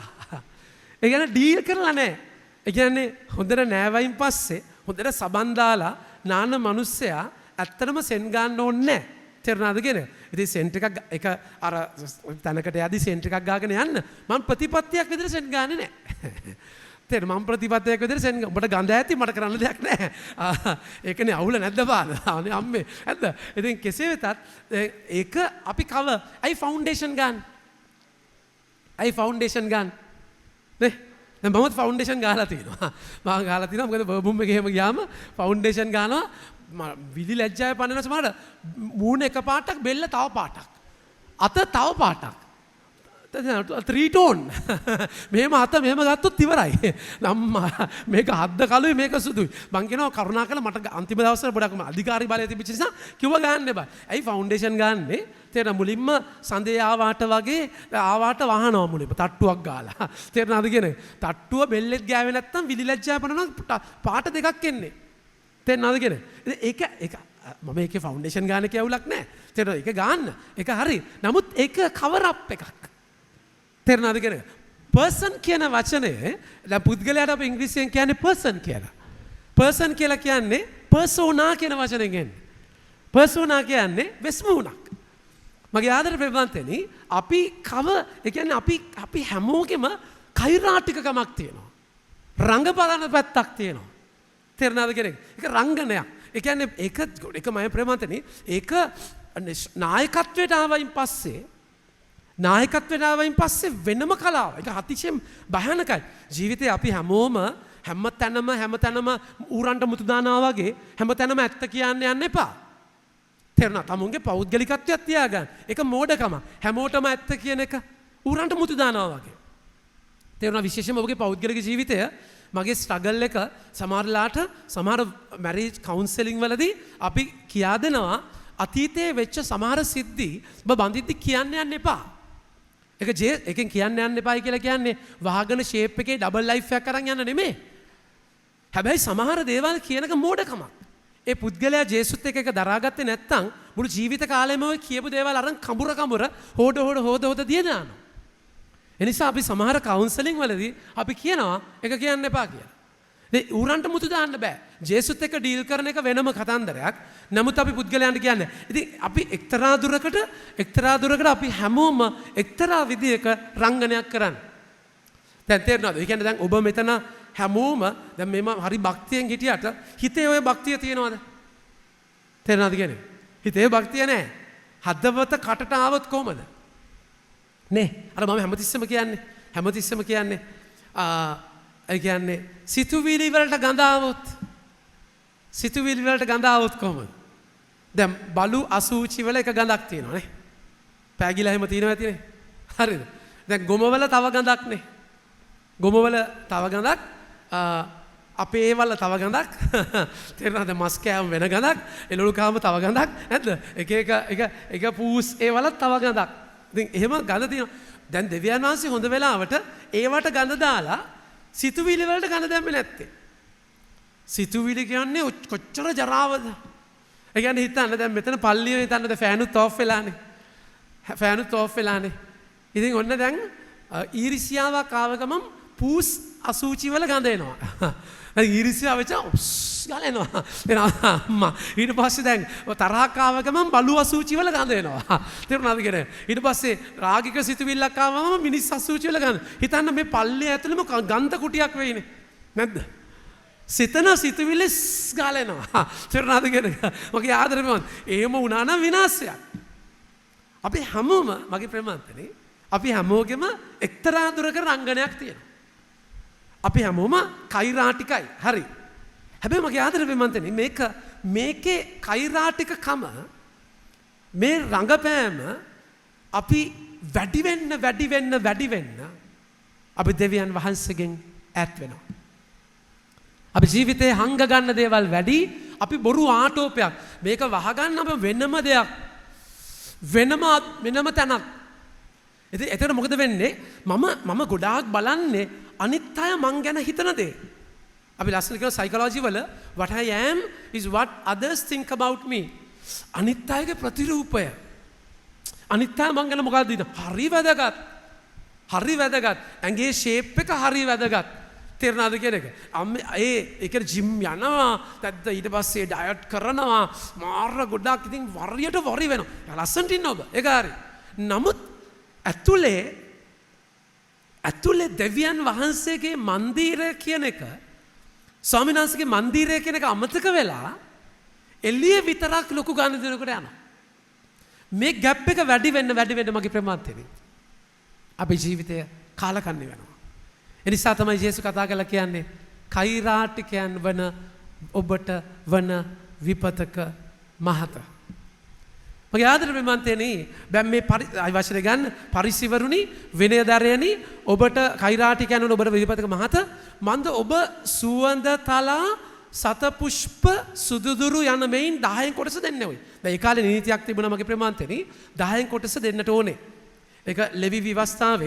ඒ කියන්නේ ඩීල් කරලා නැහැ. ඒ කියන්නේ හොඳට නෑවයින් පස්සේ හොඳට සබන් දාලා නාන මිනිස්සයා ඇත්තටම සෙන් ගන්න ඕනේ නැහැ. තේරුණාද කියන්නේ? ඉතින් සෙන්ට් එක අර තැනකට යද්දි සෙන්ට් එකක් ගාගෙන යන්න මම ප්‍රතිපත්තියක් විදිහට සෙන්ට් ගන්නෙ නැහැ. තේරුණා මම ප්‍රතිපත්තියක් විදිහට සෙන්ට් උඹට ගඳ ඇති මට කරන්න දෙයක් නැහැ. ඒකනේ අවුල නැද්ද බාන? අනේ අම්මේ නැද්ද? ඉතින් කෙසේ වෙතත් ඒක අපි ඇයි ෆවුන්ඩේෂන් ගන්න? ඇයි ෆවුන්ඩේෂන් ගන්න? නේ? දැන් මමත් ෆවුන්ඩේෂන් ගහලා තියෙනවා. මම ගහලා තියෙනවා මොකද බර්බුම් එකේ එහෙම ගියාම ෆවුන්ඩේෂන් ගන්නවා විලි ලැජ්ජාවේ පන්නන සමහරට මූණ එක පාටක් බෙල්ල තව පාටක්. අත තව පාටක්. 3 ටෝන්. මෙහෙම අත මෙහෙම ගත්තොත් ඉවරයි. අම්මා මේක හද්ද කළුයි මේක සුදුයි. මං කියනවා කරුණාකරලා මට අන්තිම දවස්වල පොඩක් අධිකාරී බලය තිබිච්ච නිසා කිව්ව ගන්න එපා. ඇයි ෆවුන්ඩේෂන් ගන්නෙ? තේරෙන මුලින්ම සඳේ ආවාට වගේ ආවාට වහනවා මුලින්ම තට්ටුවක් ගාලා. තේරෙනවද කියන්නේ? තට්ටුව බෙල්ලෙත් ගෑවේ නැත්තම් විලි ලැජ්ජාව පනනවා පාට දෙකක් එන්නේ. තේරෙනවද කියන්නේ? ඒක මම ඒකේ ෆවුන්ඩේෂන් ගන්න කියවුලක් නැහැ. තේරෙනවද? ඒක ගන්න. ඒක හරි. නමුත් ඒක කවර් අප් එකක්. තේරෙනවද කියන්නේ? පර්සන් කියන වචනේ දැන් පුද්ගලයාට අපි ඉංග්‍රීසියෙන් කියන්නේ පර්සන් කියලා. පර්සන් කියලා කියන්නේ පර්සෝනා කියන වචනෙන් එන්නේ. පර්සෝනා කියන්නේ වෙස්මුණක්. මගේ ආදර ප්‍රේමවන්තනි අපි ඒ කියන්නේ අපි හැමෝගෙම කෛරාටිකකමක් තියෙනවා. රංගපලන පැත්තක් තියෙනවා. තේරෙනවද කියන්නේ? ඒක රංගනයක්. ඒ කියන්නේ ඒක මම ප්‍රේමවන්තනි ඒක නායකත්වයට ආවයින් පස්සේ වෙනම කලාව. ඒක අතිශයින් භයානකයි. ජීවිතේ අපි හැමෝම හැමතැනම ඌරන්ට මුතු දානවා වගේ හැමතැනම ඇත්ත කියන්න යන්න එපා. තේරුණා? තමුන්ගේ පෞද්ගලිකත්වයක් තියාගන්න. ඒක මෝඩකම. හැමෝටම ඇත්ත කියන එක ඌරන්ට මුතු දානවා වගේ. තේරුණා? විශේෂයෙන්ම ඔබගේ පෞද්ගලික ජීවිතය මගේ ස්ට්‍රගල් එක සමහර මැරේජ් කවුන්සලින් වලදී අපි කියා දෙනවා අතීතයේ වෙච්ච සමහර සිද්ධි ඔබ බඳිද්දි කියන්න යන්න එපා. ඒකෙන් කියන්න යන්න එපායි කියලා කියන්නේ වහගෙන ෂේප් එකේ ඩබල් ලයිෆ් එකක් අරන් යන්න නෙමෙයි. හැබැයි සමහර දේවල් කියනක මෝඩකමක්. ඒ පුද්ගලයා ජේසුත් එක්ක ඒක දරාගත්තේ නැත්නම් මුළු ජීවිත කාලෙම ඔය කියපු දේවල් අරන් කඹුර හොද දිය දානවා. ඒ නිසා අපි සමහර කවුන්සලින් වලදී අපි කියනවා ඒක කියන්න එපා කියලා. ඌරන්ට මුතු දාන්න බෑ. ජේසුත් එක්ක ඩීල් කරන එක වෙනම කතන්දරයක්. නමුත් අපි පුද්ගලයන්ට කියන්නේ. ඉතින් අපි එක්තරා දුරකට අපි හැමෝම එක්තරා විදියක රංගනයක් කරන්නේ. දැන් තේරෙනවද? ඒ කියන්නේ දැන් ඔබ මෙතන හැමෝම දැන් මේම හරි භක්තියෙන් හිටියට හිතේ ඔය භක්තිය තියෙනවද? තේරෙනවද කියන්නේ? හිතේ භක්තිය නැහැ. හදවත කටට ආවොත් කොහමද? නේ අර මම හැමතිස්සෙම කියන්නේ ඒ කියන්නේ සිතුවිලි වලට ගඳ આવොත් සිතුවිලි වලට ගඳ આવොත් කොහමද? දැන් බලු අසූචි වල එක ගඳක් තියෙනවා නේ. පෑගිලා එහෙම තියෙනවා ඇතිනේ. හරිද? දැන් ගොම වල තව ගඳක් නේ. ගොම වල තව ගඳක් අපේ ඒවල තව ගඳක් තේරෙනවද? මස් කෑම වෙන ගඳක්, එළවලු කාම තව ගඳක් නැද්ද? එක පූස් ඒවල තව ගඳක්. ඉතින් එහෙම ගඳ තියෙනවා. දැන් දෙවියන් වහන්සේ හොඳ වෙලාවට ඒවට ගඳ දාලා සිතුවිලි වලට ගඳ දැම්මේ නැත්තේ. සිතුවිලි කියන්නේ කොච්චර ජරාවද? ඒ කියන්නේ හිතන්න දැන් මෙතන පල්ලියේ හිතන්න දැන් ෆෑනුත් ඕෆ් වෙලානේ. ෆෑනුත් ඕෆ් වෙලානේ. ඉතින් ඔන්න දැන් ඊරිසියාවක් ආව ගමන් පූස් අසූචි වල ගඳ එනවා. දැන් ඊරිසියාව වෙච්ච ගලනවා. එනවා අම්මා. ඊට පස්සේ දැන් තරහක් ආව ගමන් බලු අසූචි වල ගඳ එනවා. තේරුණාද කියන්නේ? ඊට පස්සේ රාගික සිතුවිල්ලක් ආවම මිනිස් අසූචි වල ගඳ. හිතන්න මේ පල්ලිය ඇතුළෙම ගන්ධ කුටියක් වෙයිනේ. නැද්ද? සිතන සිතුවිලි ගාලනවා. තේරුණාද කියන්නේ? මගේ ආදරේ එහෙම වුණා නම් විනාශයක්. අපි හැමෝම මගේ ප්‍රේමන්තනේ අපි හැමෝගෙම එක්තරා දුරක රංගනයක් තියෙනවා. අපි හැමෝම කෛරාටිකයි. හරි. හැබැයි මගේ ආදරේ ප්‍රේමන්තනේ මේකේ කෛරාටිකකම මේ රංගපෑම අපි වැඩි වෙන්න අපි දෙවියන් වහන්සේගෙන් ඈත් වෙනවා. අපි ජීවිතේ හංග ගන්න දේවල් වැඩි. අපි බොරු ආටෝපයක් මේක වහගන්න අප වෙනම දෙයක් වෙනම තැනක්. ඉතින් එතකොට මොකද වෙන්නේ? මම ගොඩාක් බලන්නේ අනිත් අය මං ගැන හිතන දේ. අපි ලස්සන කියන සයිකොලොජි වල what I am is what others think about me. අනිත් අයගේ ප්‍රතිරූපය. අනිත් අය මං ගැන මොකක්ද හිතන්නේ? හරි වැදගත්. ඇඟේ ෂේප් එක හරි වැදගත්. තේරෙනවද කියන එක? ඒක ජිම් යනවා, නැත්ද ඊට පස්සේ ඩයට් කරනවා, මාර ගොඩක් ඉතින් වරියට වරි වෙනවා. ලස්සනට ඉන්න ඔබ. ඒක හරි. නමුත් ඇතුලේ දෙවියන් වහන්සේගේ මන්දිරය කියන එක, ස්වාමීන් වහන්සේගේ මන්දිරය කියන එක අමතක වෙලා එළිය විතරක් ලොකු ගන්න දෙනකොට යනවා. මේ ગેප් එක වැඩි වෙන්න මගේ ප්‍රමාදතේ. අපේ ජීවිතය කාලකන්ණි වෙනවා. එනිසා තමයි යේසුස් කතා කරලා කියන්නේ කෛරාටිකයන් වන ඔබට වන විපතක මහත. මගේ ආදරේ ප්‍රේමන්තේනි දැන් මේ වචනේ ගන්න පරිසිවරුනි විනයදරයනි ඔබට කෛරාටිකයන් වන ඔබට විපතක මහත මන්ද ඔබ සුවඳ තලා සත පුෂ්ප සුදුදුරු යන මෙයින් 10න් කොටස දෙන්න ඕයි. දැන් ඒ කාලේ නීතියක් තිබුණා මගේ ප්‍රේමන්තේනි 10න් කොටස දෙන්නට ඕනේ. ඒක ලෙවි ව්‍යවස්ථාව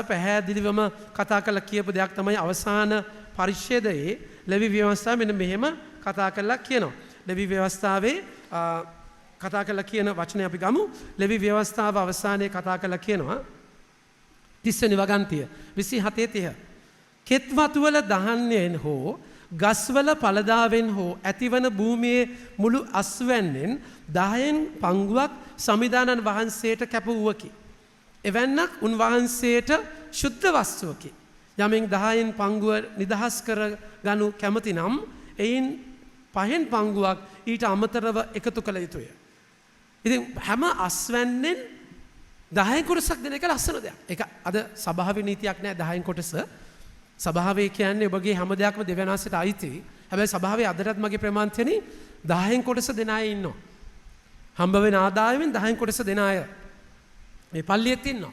පැහැදිලිවම කතා කරලා කියපු දෙයක් තමයි අවසාන පරිච්ඡේදයේ ලෙවි ව්‍යවස්ථාව මෙන්න මෙහෙම කතා කරලා කියනවා. ලෙවි ව්‍යවස්ථාවේ කතා කරලා කියන වචනේ අපි ගමු. ලෙවි ව්‍යවස්ථාව අවසානයේ කතා කරලා කියනවා 30 වෙනි වගන්තිය 27:30. කෙත් වතු වල දහන්නේන් හෝ ගස්වල පළදාවෙන් හෝ ඇතිවන භූමියේ මුළු අස්වැන්නෙන් 10න් පංගුවක් සමිදානන් වහන්සේට කැප වූවකි. එවැන්නක් උන්වහන්සේට ශුද්ධ වස්තුවකි. යමෙන් 10න් පංගුව නිදහස් කර ගනු කැමති නම් එයින් 5න් පංගුවක් ඊට අමතරව එකතු කළ යුතුය. ඉතින් හැම අස්වැන්නෙන් 10න් කොටසක් දෙන එක ලස්සන දෙයක්. ඒක අද සභාවේ නීතියක් නෑ 10න් කොටස. සභාවේ කියන්නේ ඔබගේ හැම දෙයක්ම දෙවියන් වහන්සේට අයිති. හැබැයි සභාවේ අදටත් මගේ ප්‍රමාන්තෙනි 10න් කොටස දෙන අය ඉන්නවා. හම්බ වෙන ආදායමෙන් 10න් කොටස දෙන අය මේ පල්ලියෙත් ඉන්නවා.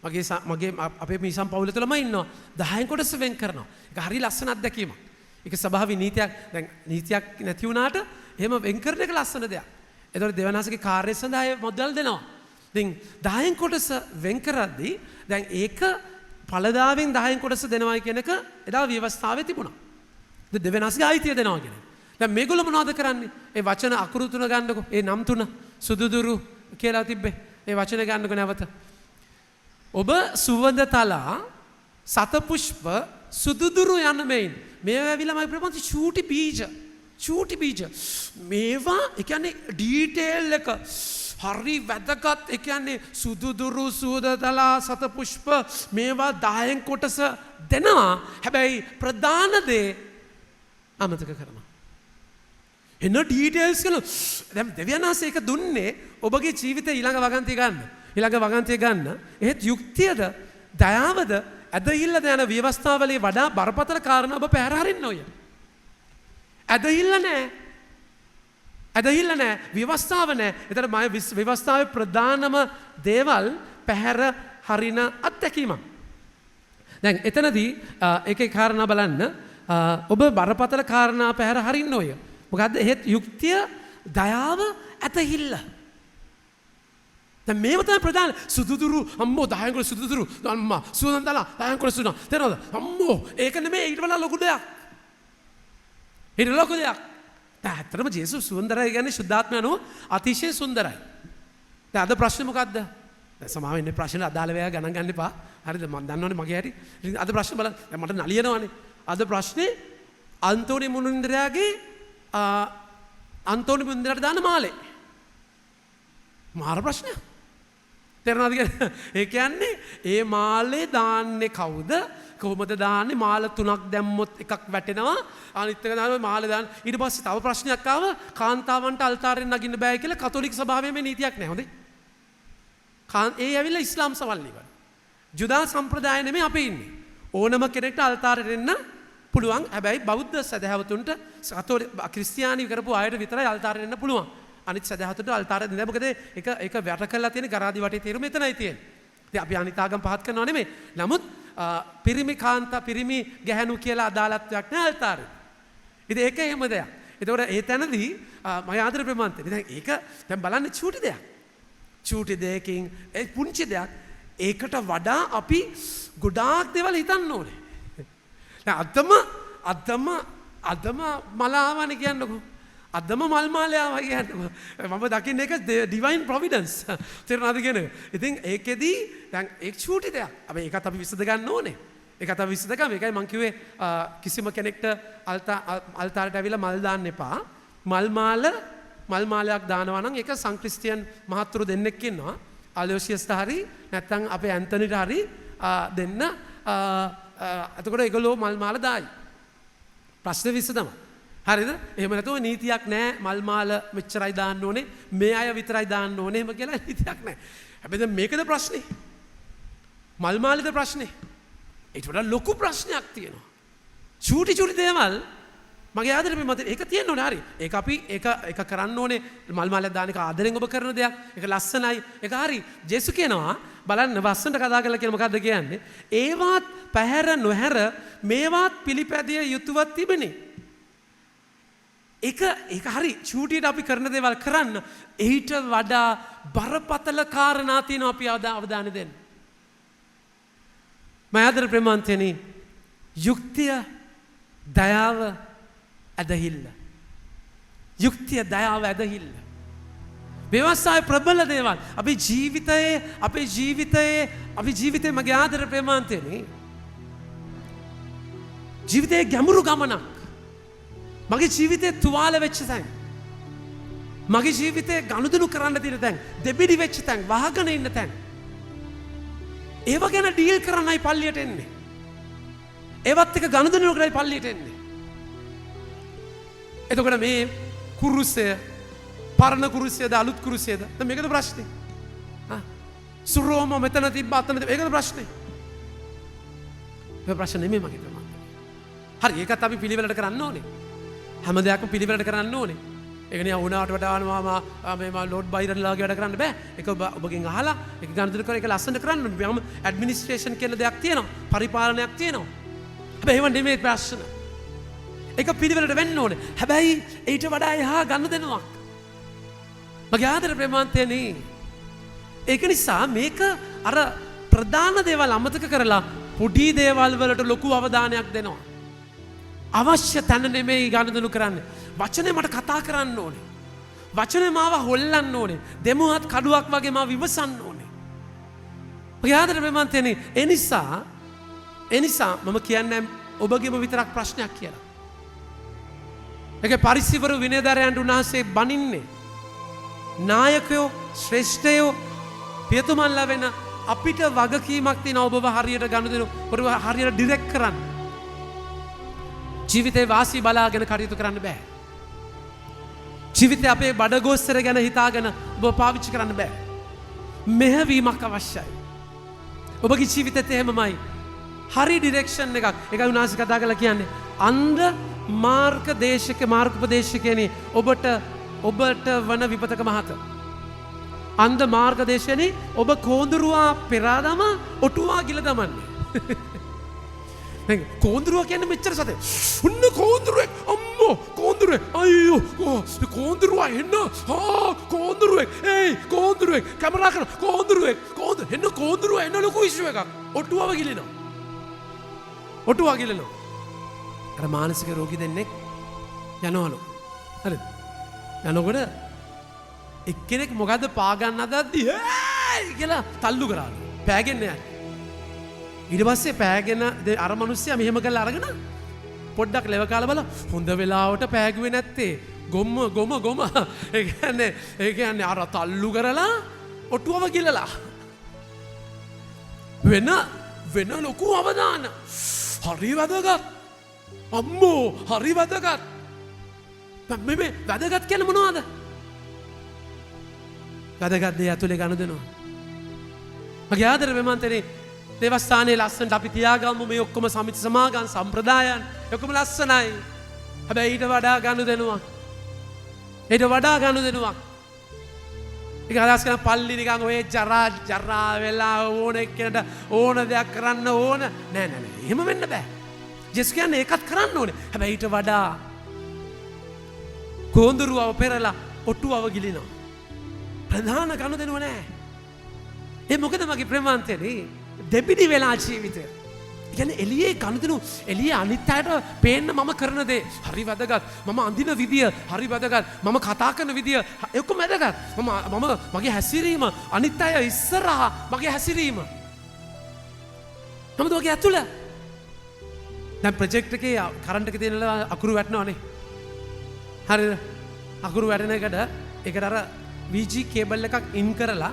මගේ අපේ මිසම් පවුල තුළම ඉන්නවා. 10න් කොටස වෙන් කරනවා. ඒක හරි ලස්සන අත්දැකීමක්. ඒක සභාවේ නීතියක්. දැන් නීතියක් නැති වුණාට එහෙම වෙන් කරන එක ලස්සන දෙයක්. ඒතකොට දෙවියන් වහන්සේගේ කාර්යය සඳහා අය මොදල් දෙනවා. ඉතින් 10න් කොටස වෙන් කරද්දී දැන් ඒක පළදාවෙන් 10න් කොටස දෙනවා කියන එක එදා ව්‍යවස්ථාවේ තිබුණා. දෙවියන් වහන්සේගේ අයිතිය දෙනවා කියන එක. දැන් මේගොල්ලෝ මොනවද කරන්නේ? ඒ වචන අකුරු තුන ගන්නකො. ඒ නම් තුන සුදුදුරු කියලා තිබ්බේ. ඒ වචන ගන්නකො නැවත. ඔබ සුවඳ තලා සතපුෂ්ප සුදුදුරු යන මෙයින් මේවා ඇවිල්ලා මගේ ප්‍රපංච චූටි බීජ මේවා ඒ කියන්නේ ඩීටේල් එක හරි වැදගත්. ඒ කියන්නේ සුදුදුරු සුවඳ තලා සතපුෂ්ප මේවා 10න් කොටස දෙනවා. හැබැයි ප්‍රධාන දේ අමතක කරනවා. එන ඩීටේල්ස් කියලා දැන් දෙවියන් වහන්සේ ඒක දුන්නේ ඔබගේ ජීවිතේ ඊළඟ වගන්තිය ගන්න. එහෙත් යුක්තියද දයාවද ඇදහිල්ලද යන ව්‍යවස්ථාවලේ වඩා බරපතල කාරණා ඔබ පැහැර හරින්න ඕය. ඇදහිල්ල නෑ. ඇදහිල්ල නෑ. ව්‍යවස්ථාව නෑ. එතකොට මම ව්‍යවස්ථාවේ ප්‍රධානම දේවල් පැහැර හරින අත්දැකීමක්. දැන් එතනදී එකේ කාරණා බලන්න. ඔබ බරපතල කාරණා පැහැර හරින්න ඔය. මොකද්ද? එහෙත් යුක්තිය, දයාව, ඇදහිල්ල. දැන් මේව තමයි ප්‍රධාන. සුදුදුරු අම්මෝ 10 කුල සුදුදුරු අම්මා සුවඳලා 10 කුල සුවඳ. තේරෙනවද? අම්මෝ ඒක නෙමෙයි ඊට වඩා ලොකු දෙයක්. ඊට ලොකු දෙයක්. දැන් ඇත්තටම ජේසුස් සුන්දරයි කියන්නේ සුද්ධාත්මය අනුව අතිශය සුන්දරයි. දැන් අද ප්‍රශ්නේ මොකද්ද? දැන් සමාවෙ ඉන්නේ ප්‍රශ්නේ අදාළ වෙලා ගණන් ගන්න එපා. හරිද? මම දන්නවනේ මගේ හැටි. ඉතින් අද ප්‍රශ්නේ බලන්න. දැන් මට නලියනවානේ. අද ප්‍රශ්නේ අන්තෝනි මුනින්ද්‍රයාගේ අන්තෝනි මුනින්ද්‍රයාට දාන මාලේ. මාර ප්‍රශ්නයක්. තේරෙනවද කියන්නේ? ඒ කියන්නේ ඒ මාලේ දාන්නේ කවුද? කොහොමද දාන්නේ? මාල 3ක් දැම්මොත් එකක් වැටෙනවා. අනිත් එක දානවා මාල දාන්න. ඊට පස්සේ තව ප්‍රශ්නයක් ආව කාන්තාවන්ට අල්තාරෙන් නගින්න බෑ කියලා කතෝලික සභාවේ මේ නීතියක් නැහැ. හොඳේ. ඒ ඇවිල්ලා ඉස්ලාම් සවල් ඉවර. ජුදා සම්ප්‍රදාය නෙමෙයි අපි ඉන්නේ. ඕනම කෙනෙක්ට අල්තාරෙට එන්න පුළුවන්. හැබැයි බෞද්ධ සදහැවතුන්ට කතෝලික ක්‍රිස්තියානි කරපු අයට විතරයි අල්තාරෙට එන්න පුළුවන්. අනිත් සදහැවතුන්ට අල්තාරෙ දෙන්න. මොකද ඒක වැට කරලා තියෙන ගරාදි වටේ තීරු මෙතනයි තියෙන්නේ. ඉතින් අපි අනිත් ආගම් පහත් කරනව නෙමෙයි. නමුත් පිරිමි කාන්තා පිරිමි ගැහැණු කියලා අදාළත්වයක් නැහැ අල්තාරේ. ඉතින් ඒක එහෙම දෙයක්. ඒතකොට ඒ තැනදී මම ආදර ප්‍රමාන්තේ. දැන් ඒක දැන් බලන්න චූටි දෙයක්. චූටි දෙයකින් ඒ පුංචි දෙයක් ඒකට වඩා අපි ගොඩාක් දේවල් හිතන්න ඕනේ. දැන් අදම මලාවනේ කියන්නකෝ. අදම මල් මාලයාව කියන්නකෝ. මම දකින්න එක ඩිවයින් ප්‍රොවිඩන්ස්. තේරුණාද කියන්නේ? ඉතින් ඒකෙදී දැන් ඒක චූටි දෙයක්. අපි ඒකත් අපි විසඳ ගන්න ඕනේ. ඒකත් අපි විසඳ ගමු. ඒකයි මම කිව්වේ කිසිම කෙනෙක්ට අල්තාරයට ඇවිල්ලා මල් දාන්න එපා. මල් මාලයක් දානවා නම් ඒක සංක්‍රිස්තියන් මහත්තුරු දෙන්නෙක් ඉන්නවා. අලෝසියස්ට හරි නැත්නම් අපේ ඇන්තනිට හරි දෙන්න. එතකොට ඒගොල්ලෝ මල් මාල දායි. ප්‍රශ්නේ විසඳමු. හරිද? එහෙම නැතුව නීතියක් නැහැ. මල් මාල මෙච්චරයි දාන්න ඕනේ. මේ අය විතරයි දාන්න ඕනේ. එහෙම කියලා නීතියක් නැහැ. හැබැයි දැන් මේකද ප්‍රශ්නේ? මල් මාලේද ප්‍රශ්නේ? ඒකට වඩා ලොකු ප්‍රශ්නයක් තියෙනවා. චූටි දේවල් මගේ ආදරේ මත ඒක තියෙන්න ඕනේ. හරි. ඒක අපි ඒක කරන්න ඕනේ. මල් මාලයක් දාන එක ආදරෙන් ඔබ කරන දෙයක්. ඒක ලස්සනයි. ඒක හරි. ජේසු කියනවා බලන්න වස්සන්ට කතා කරලා කියන මොකද්ද කියන්නේ? ඒවත් පැහැර නොහැර මේවත් පිළිපැදිය යුතුව තිබෙනේ. ඒක හරි චූටියට අපි කරන දේවල් කරන්න ඊට වඩා බරපතල කාරණා තියෙනවා අපි අවධානය දෙන්න. මම ආදර ප්‍රේමන්තයනි යුක්තිය දයාව ඇදහිල්ල. යුක්තිය දයාව ඇදහිල්ල. ව්‍යවස්ථාවේ ප්‍රබල දේවල් අපේ ජීවිතයේ මගේ ආදර ප්‍රේමන්තයනි ජීවිතයේ ගැඹුරු ගමනක්. මගේ ජීවිතේ තුවාල වෙච්ච තැන්. මගේ ජීවිතේ ගනුදෙනු කරන්න තියෙන තැන්. දෙබිඩි වෙච්ච තැන්. වහගෙන ඉන්න තැන්. ඒව ගැන ඩීල් කරන්නයි පල්ලියට එන්නේ. ඒවත් එක ගනුදෙනු කරන්නයි පල්ලියට එන්නේ. එතකොට මේ කුරුසය පරණ කුරුසයද අලුත් කුරුසයද? දැන් මේකද ප්‍රශ්නේ. සුරෝම මෙතන තිබ්බ අතන තිබ්බ ඒකද ප්‍රශ්නේ. මේ ප්‍රශ්නේ නෙමෙයි මගේ ප්‍රමාණය. හරි ඒකත් අපි පිළිවෙලට කරන්න ඕනේ. හැම දෙයක්ම පිළිවෙලට කරන්න ඕනේ. ඒක නිකන් වුණාට වඩා මම ලෝඩ් බයිරන්ලාගේ වැඩ කරන්න බෑ. ඒක ඔබගෙන් අහලා ඒක ගණන් කර ඒක ලස්සනට කරන්න ඕනේ. මම ඇඩ්මිනිස්ට්‍රේෂන් කියන දෙයක් තියෙනවා. පරිපාලනයක් තියෙනවා. හැබැයි ඒව නෙමෙයි ප්‍රශ්න. ඒක පිළිවෙලට වෙන්න ඕනේ. හැබැයි ඊට වඩා එහා ගන්න දෙනවා. මගේ ආදර ප්‍රේමාන්තයනි. ඒක නිසා මේක අර ප්‍රධාන දේවල් අමතක කරලා පොඩි දේවල් වලට ලොකු අවධානයක් දෙනවා. අවශ්‍ය තැන නෙමෙයි ගනුදෙනු කරන්න. වචනේ මට කතා කරන්න ඕනේ. වචනේ මාව හොල්ලන්න ඕනේ. දෙමුහත් කඩුවක් වගේ මාව විමසන්න ඕනේ. මගේ ආදර ප්‍රේමන්තයනි ඒ නිසා මම කියන්නේ ඔබගේම විතරක් ප්‍රශ්නයක් කියලා. ඒකේ පරිසිවරු විනයදරයන්ට උන්වහන්සේ බනින්නේ. නායකයෝ ශ්‍රේෂ්ඨයෝ පියතුමන්ලා වෙන අපිට වගකීමක් තියෙනවා ඔබව හරියට ගනුදෙනු ඔබව හරියට ඩිරෙක්ට් කරන්න. ජීවිතේ වාසි බලාගෙන කටයුතු කරන්න බෑ. ජීවිතේ අපේ බඩගෝස්තර ගැන හිතාගෙන ඔබ පාවිච්චි කරන්න බෑ. මෙහෙවීමක් අවශ්‍යයි. ඔබගේ ජීවිතෙත් එහෙමමයි. හරි ඩිරෙක්ෂන් එකක්. ඒකයි උනාසි කතා කරලා කියන්නේ අන්ධ මාර්ගෝපදේශකයනි ඔබට වන විපතක මහත. අන්ද මාර්ගදේශයනි ඔබ කෝඳුරුවා පෙරාදම ඔටුවා ගිල දමන්නේ. කෝඳුරුව කියන්නේ මෙච්චර සතේ. උන්න කෝඳුරුවෙක් අම්මෝ කෝඳුරුවෙක් අයියෝ කෝඳුරුවා එන්න කෝඳුරුවෙක් කෝඳුරුවෙක් කැමරා කරන කෝඳුරුවෙක් එන්න කෝඳුරුවා එන්න ලොකු ඉෂුව එකක්. ඔටුවව ගිලිනවා. ඔටුවා ගිලනවා. අර මානසික රෝගී දෙන්නෙක් යනවලු. හරිද? යනකොට එක්කෙනෙක් මොකද්ද පාගන්න හදද්දී කියලා තල්ලු කරාලු. පෑගෙන්න යන්නේ. ඊට පස්සේ පෑගෙන අර මිනිස්සයා මෙහෙම කරලා අරගෙන පොඩ්ඩක් ලෙව කාලා බල හොඳ වෙලාවට පෑගුවේ නැත්තේ ගොම ඒ කියන්නේ අර තල්ලු කරලා ඔටුවව ගිලලා වෙන ලොකු අවදාන හරි වැදගත් අම්මෝ හරි වැදගත් මේ වැදගත් කියන්නේ මොනවද වැදගත් දේ ඇතුලේ ගනුදෙනවා මගේ ආදර මෙමන්තරේ දේවස්ථානයේ ලස්සනට අපි තියාගමු මේ ඔක්කොම සමිති සමාගම් සම්ප්‍රදායන් ඔක්කොම ලස්සනයි. හැබැයි ඊට වඩා ගනුදෙනුවක්. ඒක අදහස් කරන පල්ලි නිකන් ඔය ජරා වෙලා ඕන එක්කෙනට ඕන දෙයක් කරන්න ඕන නෑ. එහෙම වෙන්න බෑ. ජෙස් කියන්නේ ඒකත් කරන්න ඕනේ. හැබැයි ඊට වඩා කෝඳුරුවව පෙරලා ඔට්ටුවව ගිලිනවා. ප්‍රධාන ගනුදෙනුව නෑ. ඒ මොකද මගේ ප්‍රේමාන්තේ දෙබිඩි වෙලා ජීවිතය. කියන්නේ එළියේ ගනුදෙනු එළියේ අනිත් අයට පේන්න මම කරන දේ හරි වැදගත්. මම අඳින විදිය හරි වැදගත්. මම කතා කරන විදිය ඔක්කොම වැදගත්. මම මගේ හැසිරීම අනිත් අය ඉස්සරහා මගේ හැසිරීම. නමුත් ඔගේ ඇතුළ දැන් ප්‍රොජෙක්ට් එකේ කරන්ට් එකේ තියෙන අකුරු වැටෙනවනේ. හරිද? අකුරු වැටෙන එකට ඒකට අර VG කේබල් එකක් ඉන් කරලා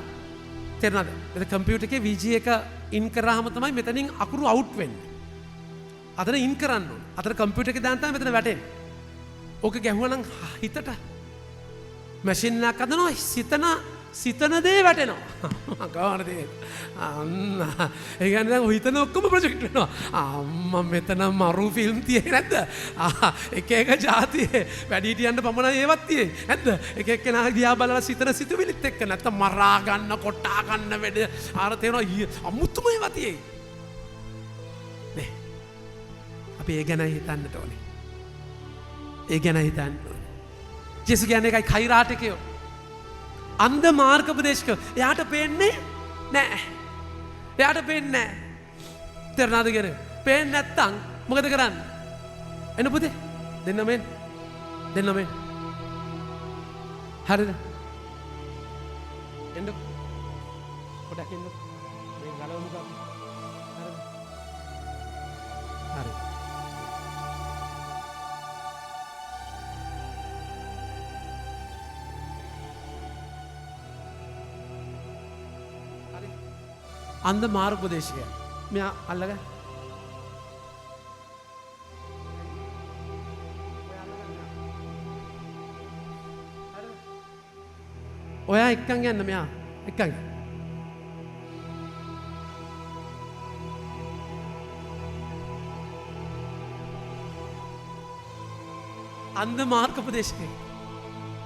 තේරෙනවද? මෙතන කම්පියුටර් එකේ VG එක ඉන් කරාම තමයි මෙතනින් අකුරු අවුට් වෙන්නේ. අතන ඉන් කරන්න ඕන. අතන කම්පියුටර් එකේ දාන්න තමයි මෙතන වැටෙන්නේ. ඕක ගැහුවා නම් හිතට මැෂින් එකක් හදනවා සිතන දේ වැටෙනවා. ගාන දේ. ඒ කියන්නේ දැන් හිතන ඔක්කොම ප්‍රොජෙක්ට් වෙනවා. අම්මා මෙතන මරු ෆිල්ම් තියෙන්නේ නැද්ද? එක જાතියේ වැඩිහිටියන්ට පමණයි ඒවත් තියෙන්නේ. නැද්ද? එක එක්කෙනා දිහා බලලා සිතන සිතුවිලිත් එක්ක නැත්තම් මරා ගන්න කොටා ගන්න වැඩ ආර තේරෙනවා අමුතුම ඒවා තියෙයි. නේ. අපි ඒ ගැන හිතන්නට ඕනේ. ජේසුස් කියන්නේ එකයි කෛරාටිකයෝ. අන්ධ මාර්ගෝපදේශකයෝ. එයාට පේන්නේ නැහැ. තේරුණාද කියන්නේ? පේන්නේ නැත්තම් මොකද කරන්නේ? එන්න පුතේ. දෙන්න මෙන්. හරිද? එන්න. පොඩක් එන්න. මේ ගලවමු අපි. හරිද? හරි. අන්ධ මාර්ගෝපදේශකයා. මෙයා අල්ලගන්න. ඔයා එක්කන් යන්න මෙයා එක්කන්. අන්ධ මාර්ගෝපදේශකයා.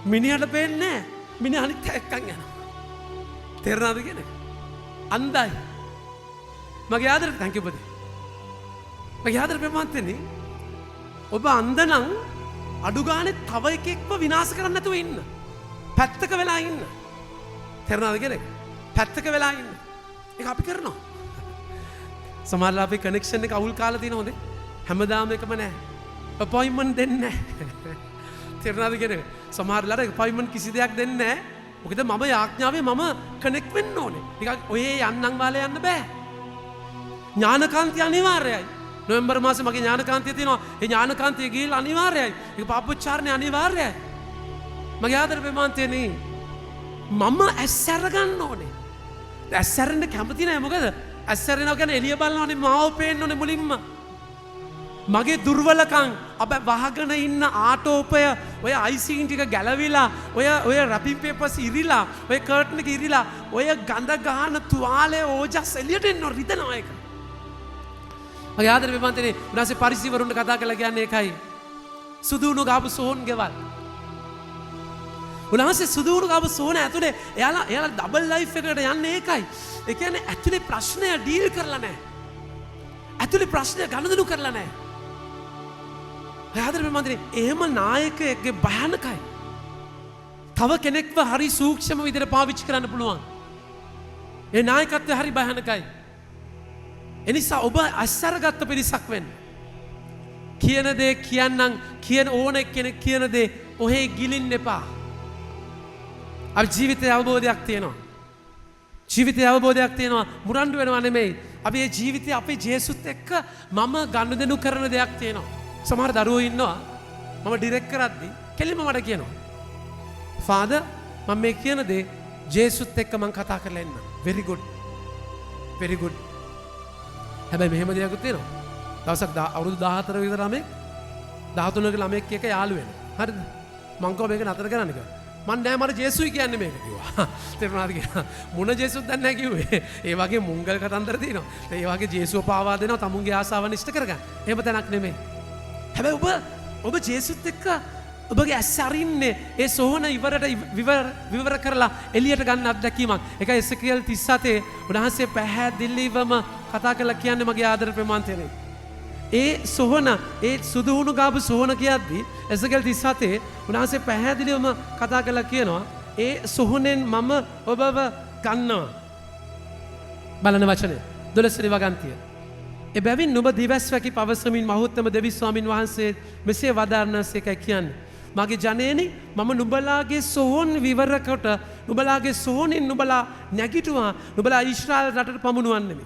මිනිහට පේන්නේ නැහැ. මිනිහ අනිත් එක්කන් යනවා. තේරුණාද කියන්නේ? අන්දයි මගේ ආදර thank you පුතේ මගේ ආදර ප්‍රේමවන්තනි ඔබ අන්ධ නම් අඩු ගානේ තව එකෙක්ව විනාශ කරන්න නැතුව ඉන්න පැත්තක වෙලා ඉන්න තේරුණාද කියන්නේ පැත්තක වෙලා ඉන්න ඒක අපි කරනවා සමහරවිට අපි කනෙක්ෂන් එක අවුල් කාලා තියෙනවද හැමදාම එකම නැහැ අපොයින්ට්මන්ට් දෙන්නේ නැහැ තේරුණාද කියන්නේ සමහරවිට අපොයින්ට්මන්ට් කිසි දෙයක් දෙන්නේ නැහැ මොකද මම යාඥාවේ මම කනෙක්ට් වෙන්න ඕනේ. නිකන් ඔය යන්නම් වාලේ යන්න බෑ. ඥානකාන්තිය අනිවාර්යයි. නොවැම්බර් මාසේ මගේ ඥානකාන්තිය තියෙනවා. ඒ ඥානකාන්තිය ගිහිල්ලා අනිවාර්යයි. ඒක පාපොච්චාරණේ අනිවාර්යයි. මගේ ආදර ප්‍රේමාන්තයනේ මම ඇස්සර ගන්න ඕනේ. ඇස්සරෙන්න කැමති නෑ මොකද? ඇස්සරෙනවා කියන්නේ එළිය බලනවානේ මාව පේන්න ඕනේ මුලින්ම. මගේ දුර්වලකම් අප වහගෙන ඉන්න ආටෝපය ඔය අයිසින් ටික ගැලවිලා ඔය රැපින් පේපර්ස් ඉරිලා ඔය කර්ටන් එක ඉරිලා ඔය ගඳ ගහන තුවාලේ ඕජස් එළියට එන්න රිදෙනවා ඒක. මගේ ආදර විපන්තනේ උනාසේ පරිසිවරුන්ට කතා කරලා කියන්නේ ඒකයි. සුදුණු ගාපු සෝන් ගෙවල්. උන්වහන්සේ සුදුණු ගාපු සෝන ඇතුලේ එයාලා ඩබල් ලයිෆ් එකකට යන්නේ ඒකයි. ඒ කියන්නේ ඇතුලේ ප්‍රශ්නය ඩීල් කරලා නැහැ. ඇතුලේ ප්‍රශ්නය ගනුදෙනු කරලා නැහැ. ආදරේ මන්දිරේ එහෙම නායකයෙක්ගේ භයානකයි. තව කෙනෙක්ව හරි සූක්ෂම විදිහට පාවිච්චි කරන්න පුළුවන්. ඒ නායකත්වය හරි භයානකයි. එනිසා ඔබ අස්සරගත්ත පිරිසක් වෙන්න. කියන දේ කියන්නම් කියන ඕන කෙනෙක් කියන දේ ඔහේ ගිලින්න එපා. අපි ජීවිතයේ අවබෝධයක් තියෙනවා. ජීවිතයේ අවබෝධයක් තියෙනවා මුරණ්ඩු වෙනවා නෙමෙයි. අපි මේ ජීවිතේ අපේ ජේසුත් එක්ක මම ගනුදෙනු කරන දෙයක් තියෙනවා. සමහර දරුවෝ ඉන්නවා මම ඩිරෙක්ට් කරද්දි කෙලින්ම මට කියනවා ෆාදර් මම මේ කියන දේ ජේසුත් එක්ක මම කතා කරලා එන්න. very good. very good. හැබැයි මෙහෙම දෙයක් තියෙනවා. දවසක් අවුරුදු 14 විතර ළමෙක් 13ක ළමෙක් එක්ක යාළු වෙනවා. හරිද? මං කව මේක නතර කරන්න කිව්වා. මන් නෑ මට ජේසුයි කියන්නේ මේක කිව්වා. තේරුණාද කියලා? මොන ජේසුත් දන්නේ නැහැ කිව්වේ. ඒ වගේ මුංගල් කතන්දර තියෙනවා. ඒ වගේ ජේසුව පාවා දෙනවා තමුන්ගේ ආසාවන් ඉෂ්ට කරගන්න. එහෙම තැනක් නෙමෙයි. හැබැයි ඔබ ජේසුත් එක්ක ඔබගේ ඇස් අරින්නේ ඒ සෝහන විවර කරලා එළියට ගන්න අත්දැකීමක්. ඒකයි එසේකියල් 37 උන්වහන්සේ පැහැදිලිවම කතා කරලා කියන්නේ මගේ ආදර ප්‍රමාන්තයනේ. ඒ සොහන ඒ සුදුහුණු ගාපු සොහන කියද්දී එසේකියල් 37 උන්වහන්සේ පැහැදිලිවම කතා කරලා කියනවා ඒ සොහනෙන් මම ඔබව ගන්නවා. බලන වචනේ 12 වෙනි වගන්තිය. එබැවින් නුඹ දිවස් වැකි පවසමින් මහෞත්තම දෙවි ස්වාමින් වහන්සේ මෙසේ වදාරනසේකයි කියන්නේ. මගේ ජනේනි මම නුඹලාගේ සොහොන් විවර කොට නුඹලාගේ සොහොනින් නුඹලා නැගිටුවා නුඹලා ඊශ්‍රායල් රටට පමුණුවන්නෙමි.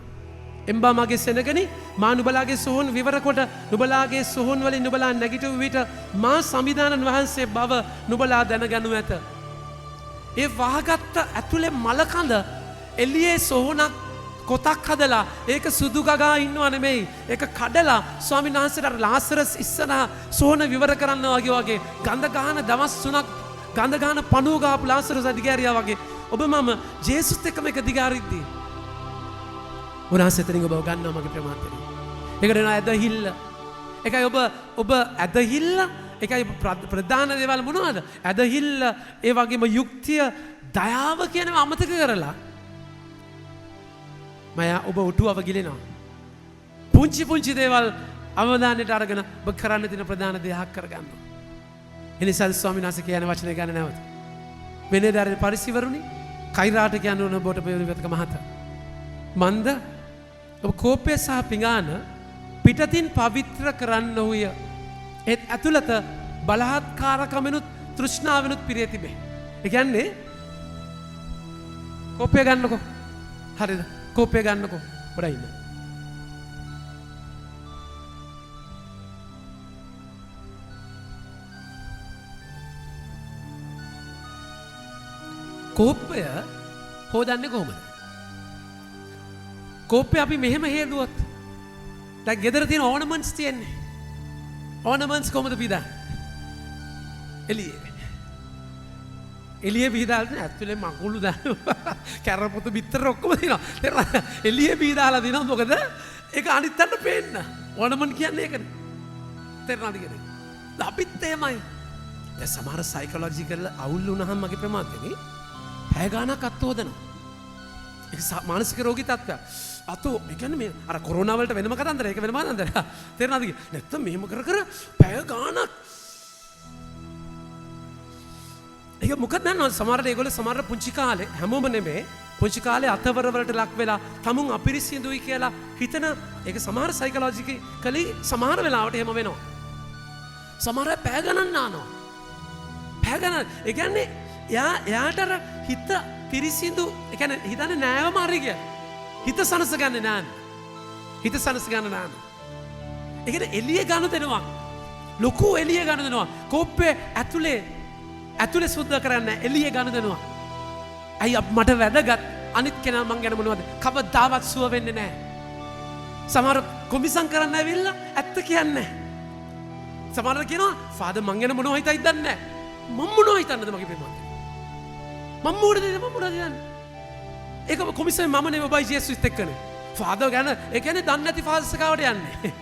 එම්බා මගේ සෙනගනි මා නුඹලාගේ සොහොන් විවර කොට නුඹලාගේ සොහොන් වලින් නුඹලා නැගිටු විට මා සම්විධානන් වහන්සේ බව නුඹලා දැනගනු ඇත. ඒ වහගත්ත ඇතුලේ මලකඳ එළියේ සොහොනක් කොතක් හදලා ඒක සුදු ගගා ඉන්නව නෙමෙයි. ඒක කඩලා ස්වාමීන් වහන්සේට ලාසරස් ඉස්සරහා සොහොන විවර කරන්න වගේ ගඳ ගහන දවස් 3ක් ගඳ ගහන පණුව ගාපු ලාසරස් දිගෑරියා වගේ ඔබ මම ජේසුස් එක්කම එක දිගාරිද්දී උන්වහන්සේ එතනින් ඔබව ගන්නවා මගේ ප්‍රමාණය. ඒකට එනවා ඇදහිල්ල. ඒකයි ඔබ ඇදහිල්ල ඒකයි ප්‍රධාන දේවල් මොනවද? ඇදහිල්ල ඒ වගේම යුක්තිය දයාව කියනවා අමතක කරලා මම ඔබ උටුවව ගිලිනවා. පුංචි දේවල් අවධානයට අරගෙන ඔබ කරන්න තියෙන ප්‍රධාන දේ හක් කරගන්නවා. එනිසා ස්වාමීන් වහන්සේ කියන වචනේ ගන්න නැවත. වෙනදාරේ පරිසිවරුනි කෛරාට කියන උන බොට පෙරවිතක මහතා. මන්ද ඔබ කෝපය සහ පිඟාන පිටතින් පවිත්‍ර කරන්න වූය. ඒත් ඇතුළත බලහත්කාරකමෙනුත් තෘෂ්ණාවෙනුත් පිරී තිබේ. ඒ කියන්නේ කෝපය ගන්නකෝ. හරිද? කෝපය ගන්නකෝ. පොඩ්ඩක් ඉන්න. කෝපය හොදන්නේ කොහොමද? කෝපය අපි මෙහෙම හේදුවත් දැන් ගෙදර තියෙන ඕනමන්ට්ස් තියෙන්නේ. ඕනමන්ට්ස් කොහොමද පිදා? එළියේ බීදාලා ඇතුලේ මකුළු දානවා. කැරපොතු බිත්තර ඔක්කොම තියෙනවා. තේරුණාද? එළියේ බීදාලා දිනවා මොකද? ඒක අනිත් අන්න පේන්න. ඕනමන්ට් කියන්නේ ඒකනේ. තේරුණාද කියන්නේ? අපිත් එහෙමයි. දැන් සමහර සයිකොලොජිකල් අවුල් වුණාම මගේ ප්‍රමාදෙනේ පැය ගානක් අත් හොදනවා. ඒක මානසික රෝගී තත්ත්වයක්. අතෝ ඒ කියන්නේ මේ අර කොරෝනා වලට වෙනම කතන්දර ඒක වෙනම කතන්දර. තේරුණාද? නැත්තම් මෙහෙම කර පැය ගානක් ඒක මොකද දන්නවද සමහරට ඒගොල්ලෝ සමහර පුංචි කාලේ හැමෝම නෙමෙයි පුංචි කාලේ අතවර වලට ලක් වෙලා තමුන් අපිරිසිදුයි කියලා හිතන ඒක සමහර සයිකොලොජිකලි සමහර වෙලාවට එහෙම වෙනවා. සමහර පැය ගණන් නානවා. පැය ගණන් ඒ කියන්නේ එයාට අර හිත පිරිසිදු ඒ කියන්නේ හිතන්නේ නෑවම හරි කියලා. හිත සනස ගන්න නෑ. හිත සනස ගන්න නෑ. ඒ කියන්නේ එළිය ගන්න දෙනවා. ලොකු එළිය ගන්න දෙනවා. කෝප්පේ ඇතුලේ සුද්ධ කරන්න එළිය ගන්න දෙනවා. අයි මට වැදගත් අනිත් කෙනා මං ගැන මොනවද? කවදාවත් සුව වෙන්නේ නැහැ. සමහර කොමිසම් කරන්න ඇවිල්ලා ඇත්ත කියන්නේ නැහැ. සමහර කියනවා ෆාදර් මං ගැන මොනව හිතයිද දන්නේ නැහැ. මම මොනව හිතන්නද මගේ ප්‍රේමවත්? මම මොකටද දන්නේ? ඒක කොමිසම් මම නෙවෙයි ඔබයි ජේසුස් එක්කනේ. ෆාදර් ගැන ඒ කියන්නේ දන්නේ නැති ෆාදර්ස් කාවට යන්නේ.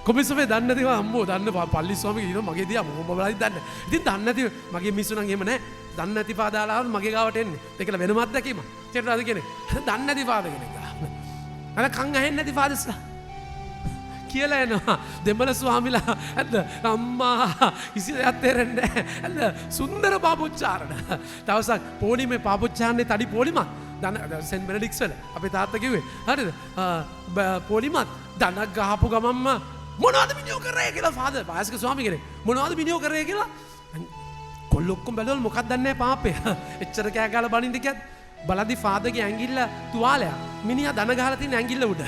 කොමිසමේ දන්නේ නැතිව අම්මෝ දන්න පල්ලි ස්වාමී කියනවා මගේ දිහා මොකම බලයි දන්නේ. ඉතින් දන්නේ නැතිව මගේ මිනිස්සු නම් එහෙම නැහැ. දන්නේ නැති පාදාලා මගේ ගාවට එන්නේ. ඒකල වෙනම අත්දැකීම. චේතනාද කියන්නේ දන්නේ නැති පාද කෙනෙක්. අර කන් ඇහෙන්නේ නැති පාදස්ලා. කියලා එනවා දෙමළ ස්වාමිලා ඇද්ද අම්මා කිසි දෙයක් තේරෙන්නේ නැහැ. ඇද්ද සුන්දර පාපොච්චාරණ. දවසක් පොලිමේ පාපොච්චාරණේ තඩි පොලිමක්. සෙන්ට් බෙනඩික්ට්ස් වල අපේ තාත්තා කිව්වේ හරිද පොලිමත් දනක් ගහපු ගමන්ම මොනවද මිනිහෝ කරේ කියලා ෆාදර් වයස්ක ස්වාමී කෙනෙක් මොනවද මිනිහෝ කරේ කියලා කොල්ලෝ ඔක්කොම බැලුවල මොකක්ද දන්නේ නැහැ පාපේ. එච්චර කෑ ගාලා බනින්න කියත් බලද්දි ෆාදර්ගේ ඇඟිල්ල තුවාලයක්. මිනිහා දන ගහලා තියෙන ඇඟිල්ල උඩ.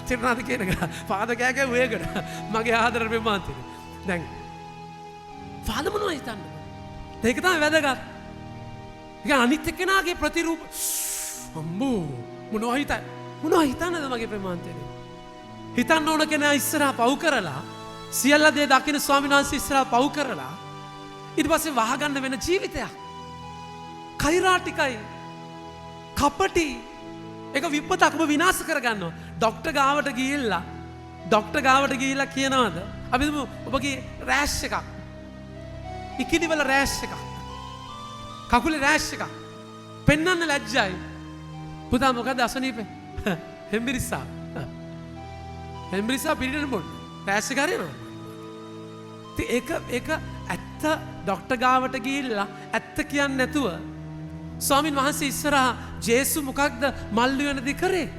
චේතනාද කියන එක. ෆාදර් කෑ ගැව්වේ ඒකට. මගේ ආදර ප්‍රමාන්තිනේ. දැන් ෆාදර් මොනවද හිතන්නේ? ඒක තමයි වැදගත්. ඒක අනිත් එක්කෙනාගේ ප්‍රතිරූප අම්බෝ මොනවා හිතන්නද මගේ ප්‍රමාන්තිනේ? හිතන්න ඕන කෙනා ඉස්සරහා පව් කරලා සියල්ල දේ දකින්න ස්වාමීන් වහන්සේ ඉස්සරහා පව් කරලා ඊට පස්සේ වහගන්න වෙන ජීවිතයක්. කෛරාටිකයි. කපටි. ඒක විපතක් ඔබ විනාශ කරගන්නවා. ડોක්ටර් ගාවට ගිහිල්ලා කියනවාද? අපි හිතමු ඔබගේ රෑෂ් එකක්. ඉකිලි වල රෑෂ් එකක්. කකුලේ රෑෂ් එකක්. පෙන්වන්න ලැජ්ජයි. පුතා මොකද අසනීපේ? හෙම්බිරිස්සා. හෙම්බිරිස්සා පිළිදෙන්න බොන්න. රෑෂ් එක හරියනවා. ඉතින් ඒක ඇත්ත ડોක්ටර් ගාවට ගිහිල්ලා ඇත්ත කියන්නේ නැතුව ස්වාමීන් වහන්සේ ඉස්සරහා ජේසු මොකක්ද මල්ලි වෙනදි කරේ?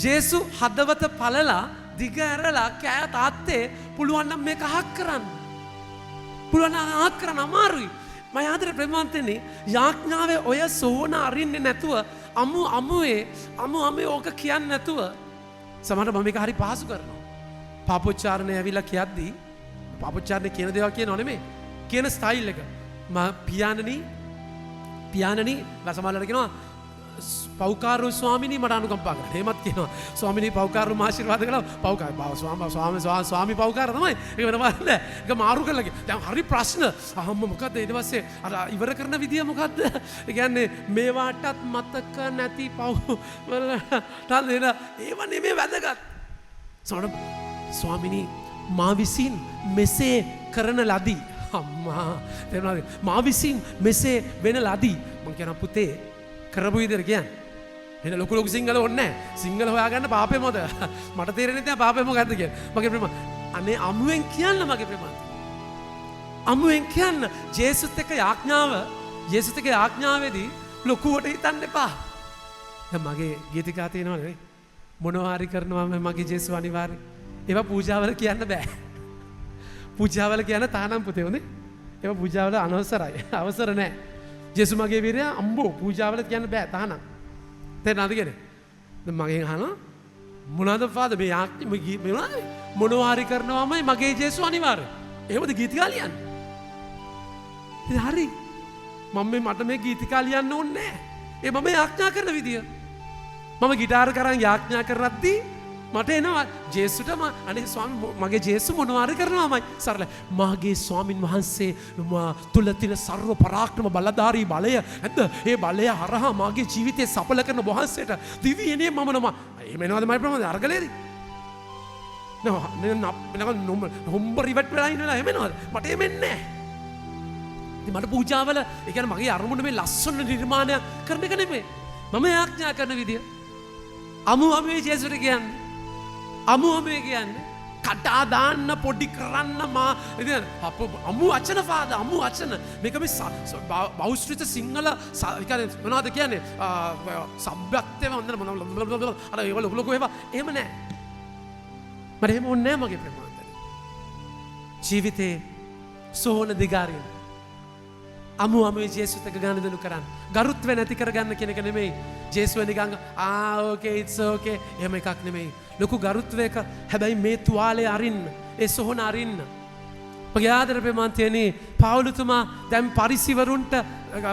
ජේසු හදවත පළලා දිග ඇරලා කෑ තාත්තේ පුළුවන් නම් මේක අහක් කරන්න. පුළුවන් නම් අහක් කරන්න අමාරුයි. මම ආදර ප්‍රේමවන්තනේ යාඥාවේ ඔය සෝන අරින්නේ නැතුව අමුවේ ඕක කියන්නේ නැතුව සමහරවිට මම මේක හරි පහසු කරනවා. පාපොච්චාරණය ඇවිල්ලා කියද්දී පාපොච්චාරණය කියන දේවල් කියනව නෙමෙයි. කියන ස්ටයිල් එක. පියාණනි සමහරවිට කියනවා පෞකාරු ස්වාමිනී මට අනුකම්පා කරන්න. එහෙමත් කියනවා ස්වාමිනී පෞකාරු ආශිර්වාද කළා. ස්වාමි පෞකාර තමයි. ඒක වෙනම නෑ. ඒක මාරු කළා. දැන් හරි ප්‍රශ්න. අහම්ම මොකද්ද ඊට පස්සේ අර ඉවර කරන විදිය මොකද්ද? ඒ කියන්නේ මේවාටත් මතක නැති පව් වලට දෙන ඒව නෙමෙයි වැදගත්. ස්වාමිනී මා විසින් මෙසේ කරන ලදී. අම්මා තේරුණාද? මා විසින් මෙසේ වෙන ලදී. මං කියන පුතේ කරපු විදිහට කියන්නේ. එන ලොකු සිංහල ඕනේ නැහැ. සිංහල හොයාගන්න පාපේ මොකද? මට තේරෙන්නේ නැහැ පාපේ මොකද්ද කියලා. මගේ ප්‍රේම අනේ අමුවෙන් කියන්න මගේ ප්‍රේමන්ත. අමුවෙන් කියන්න ජේසුත් එක්ක යාඥාවේදී ලොකුවට හිතන්න එපා. දැන් මගේ ගීතිකා තියෙනවා නෙවෙයි. මොනවා හරි කරනවා මගේ ජේසු අනිවාර්යයි. ඒවා පූජාවල කියන්න බෑ. පූජාවල කියන තානම් පුතේ හොඳේ. ඒවා පූජාවල අනවසරයි. අවසර නැහැ. ජේසු මගේ වීරයා අම්බෝ පූජාවල කියන්න බෑ තානම්. තේරෙනවද කියන්නේ? දැන් මගෙන් අහනවා මොනවාද ෆාදර් මේ මොනවාද මොනවා හරි කරනවාමයි මගේ ජේසු අනිවාර්යයි. එහෙමද ගීතිකා ලියන්නේ? ඉතින් හරි. මට මේ ගීතිකා ලියන්න ඕනේ නැහැ. ඒ මම යාඥා කරන විදිය. මම ගිටාර කරන් යාඥා කරද්දී මට එනවා ජේසුට අනේ ස්වාමී මගේ ජේසු මොනවා හරි කරනවාමයි සරලයි. මගේ ස්වාමින් වහන්සේ තුල තියෙන සර්ව පරාක්‍රම බලධාරී බලය නැද්ද? ඒ බලය හරහා මගේ ජීවිතේ සඵල කරන වහන්සේට දිවියනේ මම එමෙනවද මයි ප්‍රමාද අරගලේදී? හොම්බ රිවට් වෙලා ඉන්නවා එමෙනවද? මට එමෙන්නේ නැහැ. ඉතින් මට පූජාවල ඒ කියන්නේ මගේ අරමුණ මේ ලස්සන නිර්මාණයක් කරන එක නෙමෙයි. මම යාඥා කරන විදිය. අමුවේ ජේසුට කියන්නේ අමුවේ කියන්නේ කඩා දාන්න පොඩි කරන්න අමු වචන ෆාදර් අමු වචන මේක මේ බෞද්ධ සිංහල මොනවද කියන්නේ සભ્યත්වයේ වන්දන මොනවද අර ඒවල ලොකු ඒවා එහෙම නැහැ. මට එහෙම ඕනේ නැහැ මගේ ප්‍රමාණය. ජීවිතේ සෝන දිගාරින් අමුවේ ජේසුත් එක්ක ගනුදෙනු කරන්න. ගරුත්ව නැති කරගන්න කියන එක නෙමෙයි. ජේසුව නිකන් ඕකේ ඉට්ස් ඕකේ එහෙම එකක් නෙමෙයි. ලොකු ගරුත්වයක හැබැයි මේ තුවාලේ අරින්න ඒ සොහොන අරින්න. මගේ ආදර ප්‍රේමන්තයනි පාවුලුතුමා දැන් පරිසිවරුන්ට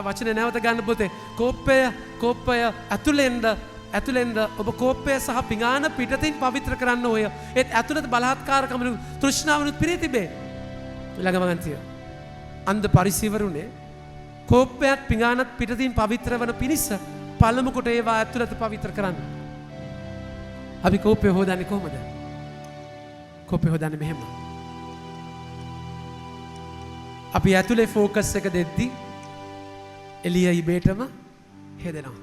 වචනේ නැවත ගන්න පොතේ කෝපය ඇතුලෙන්ද ඔබ කෝපය සහ පිඟාන පිටතින් පවිත්‍ර කරන්න ඕය. ඒත් ඇතුළත බලහත්කාරකම තෘෂ්ණාවනුත් පිරී තිබේ. ළඟම ගන්තිය. අන්ද පරිසිවරුනේ කෝපයත් පිඟානත් පිටතින් පවිත්‍ර වන පිණිස පළමු කොට ඒවා ඇතුළත පවිත්‍ර කරන්න. අපි කෝපය හොදන්නේ කොහොමද? කොපි හොදන්නේ මෙහෙම. අපි ඇතුලේ ෆෝකස් එක දෙද්දි එළිය ඉබේටම හෙදෙනවා.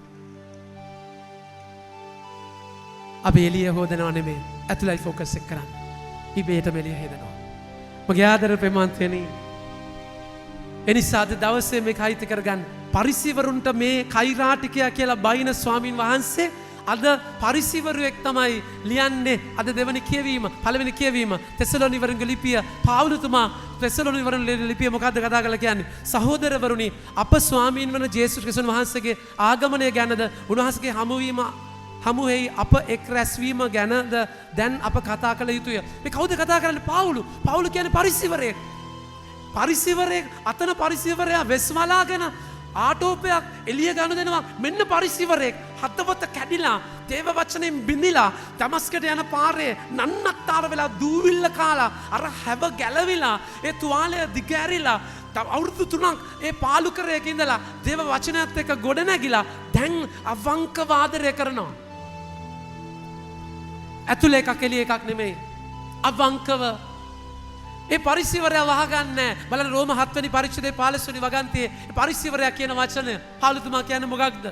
අපි එළිය හොදනව නෙමෙයි ඇතුලයි ෆෝකස් එක කරන්නේ. ඉබේටම එළිය හෙදෙනවා. මගේ ආදර ප්‍රේමන්තයනි එනිසා අද දවසේ මේක අයිති කරගන්න. පරිසිවරුන්ට මේ කෛරාටිකයා කියලා බයින ස්වාමීන් වහන්සේ අද පරිසිවරුවෙක් තමයි ලියන්නේ. අද දෙවනි කියවීම පළවෙනි කියවීම තෙසලෝනිකවරුන්ගේ ලිපිය පාවුලතුමා තෙසලෝනිකවරුන්ගේ ලිපිය මොකද්ද කතා කරලා කියන්නේ? සහෝදරවරුනි අප ස්වාමීන් වන ජේසුස් ක්‍රිස්තුන් වහන්සේගේ ආගමනය ගැනද උන්වහන්සේගේ හමුවීම හමුවෙහි අප එක් රැස්වීම ගැනද දැන් අප කතා කළ යුතුය. මේ කවුද කතා කරන්නේ? පාවුලු. පාවුලු කියන්නේ පරිසිවරයෙක්. පරිසිවරයෙක් අතන පරිසිවරයා වෙස්වලාගෙන ආටෝපයක් එළිය ගන්න දෙනවා. මෙන්න පරිසිවරයෙක් හදවත කැඩිලා දේව වචනයෙන් බිඳිලා දමස්කට යන පාරේ නන්නත්තර වෙලා දූවිල්ල කාලා අර හැව ගැලවිලා ඒ තුවාලය දිගෑරිලා අවුරුදු 3ක් ඒ පාලුකරයක ඉඳලා දේව වචනයත් එක්ක ගොඩ නැගිලා දැන් අවංකව ආදරය කරනවා. ඇතුලේ එකක් එළිය එකක් නෙමෙයි. අවංකව ඒ පරිසිවරයා වහගන්නේ බලන්න රෝම 7 වෙනි පරිච්ඡේදයේ 15 වෙනි වගන්තියේ පරිසිවරයා කියන වචනය පාලුතුමා කියන්නේ මොකක්ද?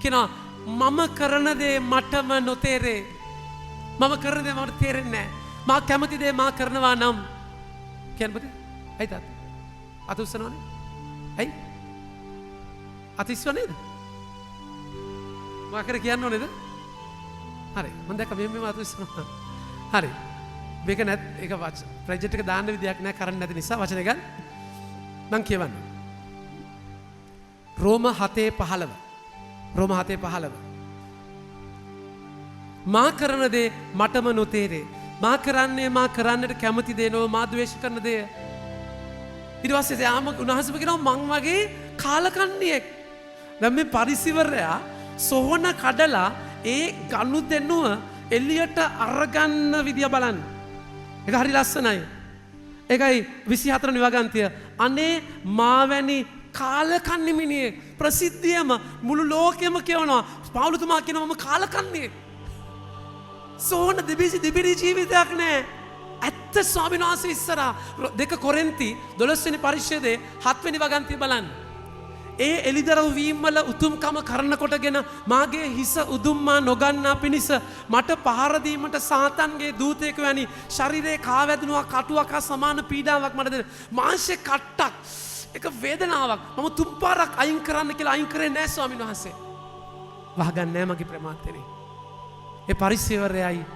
කියනවා මම කරන දේ මටම නොතේරේ. මම කරන දේ මට තේරෙන්නේ නැහැ. මා කැමති දේ මා කරනවා නම් කියන්න බෑ. ඇයි තාත්තා? අත උස්සනවනේ. ඇයි? අත ඉස්සුව නේද? මා කර කියන්න ඕනේද? හරි. මම දැක්ක මෙහෙම අත ඉස්සනවා. හරි. මේක නැත් ඒක ප්‍රොජෙක්ට් එක දාන්න විදියක් නැහැ කරන්න නැති නිසා වචන ගන්න මම කියවන්න. රෝම 7:15 රෝම 7:15 මා කරන දේ මටම නොතේරේ. මා කරන්නේ මා කරන්නට කැමති දේ නොව මා ද්වේෂ කරන දේ. ඊට පස්සේ යාම උන්වහන්සේ කියනවා මං වගේ කාලකන්ණියෙක්. දැන් මේ පරිසිවරයා සොහන කඩලා ඒ ගනුදෙනුව එළියට අරගන්න විදිය බලන්න. ඒක හරි ලස්සනයි. ඒකයි 24 වෙනි වගන්තිය. අනේ මාවැනි කාලකන්ණි මිනිහෙක් ප්‍රසිද්ධියම මුළු ලෝකෙම කියනවා. පාවුලතුමා කියනවා මම කාලකන්ණියෙක්. සෝන දිබිරි ජීවිතයක් නෑ. ඇත්ත ස්වාමීන් වහන්සේ ඉස්සරහා 2 කොරින්ති 12 වෙනි පරිච්ඡේදයේ 7 වෙනි වගන්තිය බලන්න. ඒ එලිදරව් වීම වල උතුම්කම කරනකොටගෙන මාගේ හිස උදුම්මා නොගන්නා පිණිස මට පහර දීමට සාතන්ගේ දූතයෙකු වැනි ශරීරයේ කා වැදුණුවක් කටුවක් හා සමාන පීඩාවක් මට දෙන මාංශේ කට්ටක් ඒක වේදනාවක් මම තුන් පාරක් අයින් කරන්න කියලා අයින් කරේ නෑ ස්වාමීන් වහන්සේ. වහගන්නේ නෑ මගේ ප්‍රමාදතරේ. ඒ පරිසේවරයයි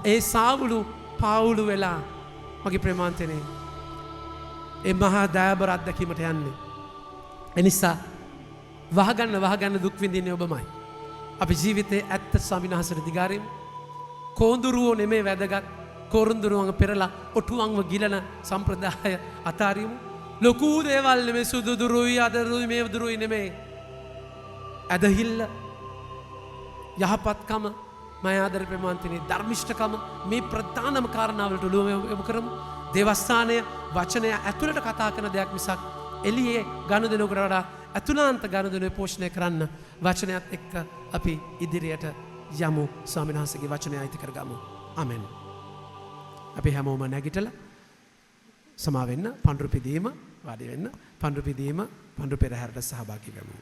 ඒ සාවුලු පාවුලු වෙලා මගේ ප්‍රමාදතරේ ඒ මහා දයාබර අත්දැකීමට යන්නේ. එනිසා වහගන්න දුක් විඳින්නේ ඔබමයි. අපි ජීවිතේ ඇත්ත ස්වාමීන් වහන්සේට දිගාරිමු. කොඳුරුවෝ නෙමේ වැදගත්. කොරුඳුරුවන් පෙරලා ඔටුවන්ව ගිලන සම්ප්‍රදාය අතාරිමු. ලොකු දේවල් නෙමේ සුදු දුරුයි අදරුයි මේ දුරුයි නෙමේ. ඇදහිල්ල යහපත්කම මය ආදර ප්‍රේමාන්තිනේ ධර්මිෂ්ඨකම මේ ප්‍රධානම කාරණාවලට ඔළුව යොමු කරමු. දේවස්ථානය වචනය ඇතුළට කතා කරන දෙයක් මිසක් එළියේ ගනුදෙනුවකට වඩා ඇතුළාන්ත ගනුදෙනුව පෝෂණය කරන්න වචනයත් එක්ක අපි ඉදිරියට යමු. ස්වාමීන් වහන්සේගේ වචනය අයිති කරගමු. ආමෙන්. අපි හැමෝම නැගිටලා සමා වෙන්න පඳුරු පිදීම වාඩි වෙන්න පඳුරු පිදීම පඳුරු පෙරහැරට සහභාගී වෙමු.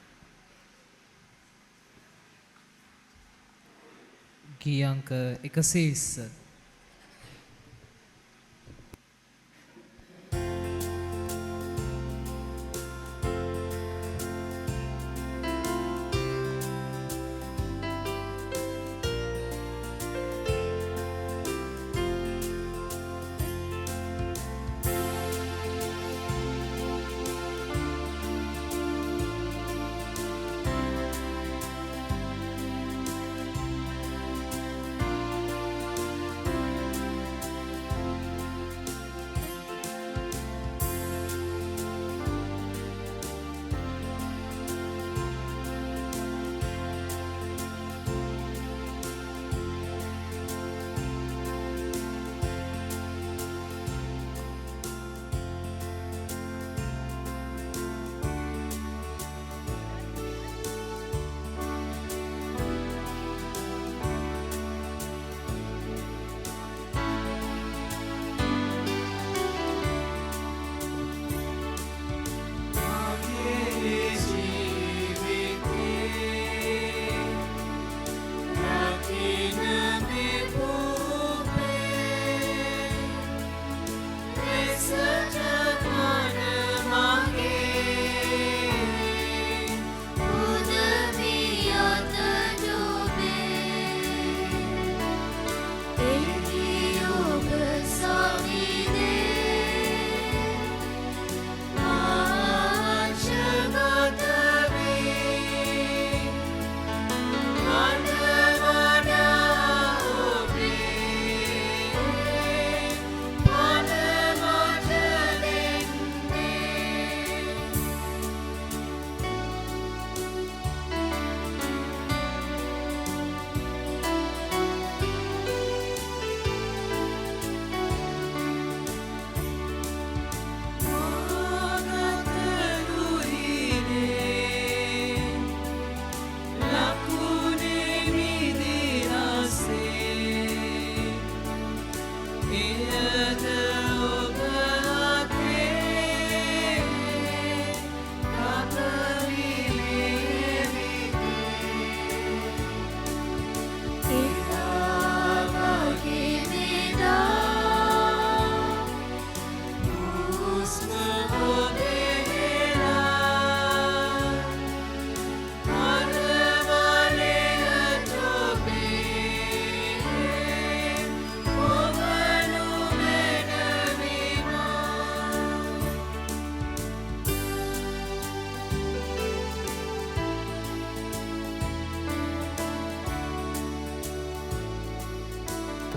ගී අංක 120.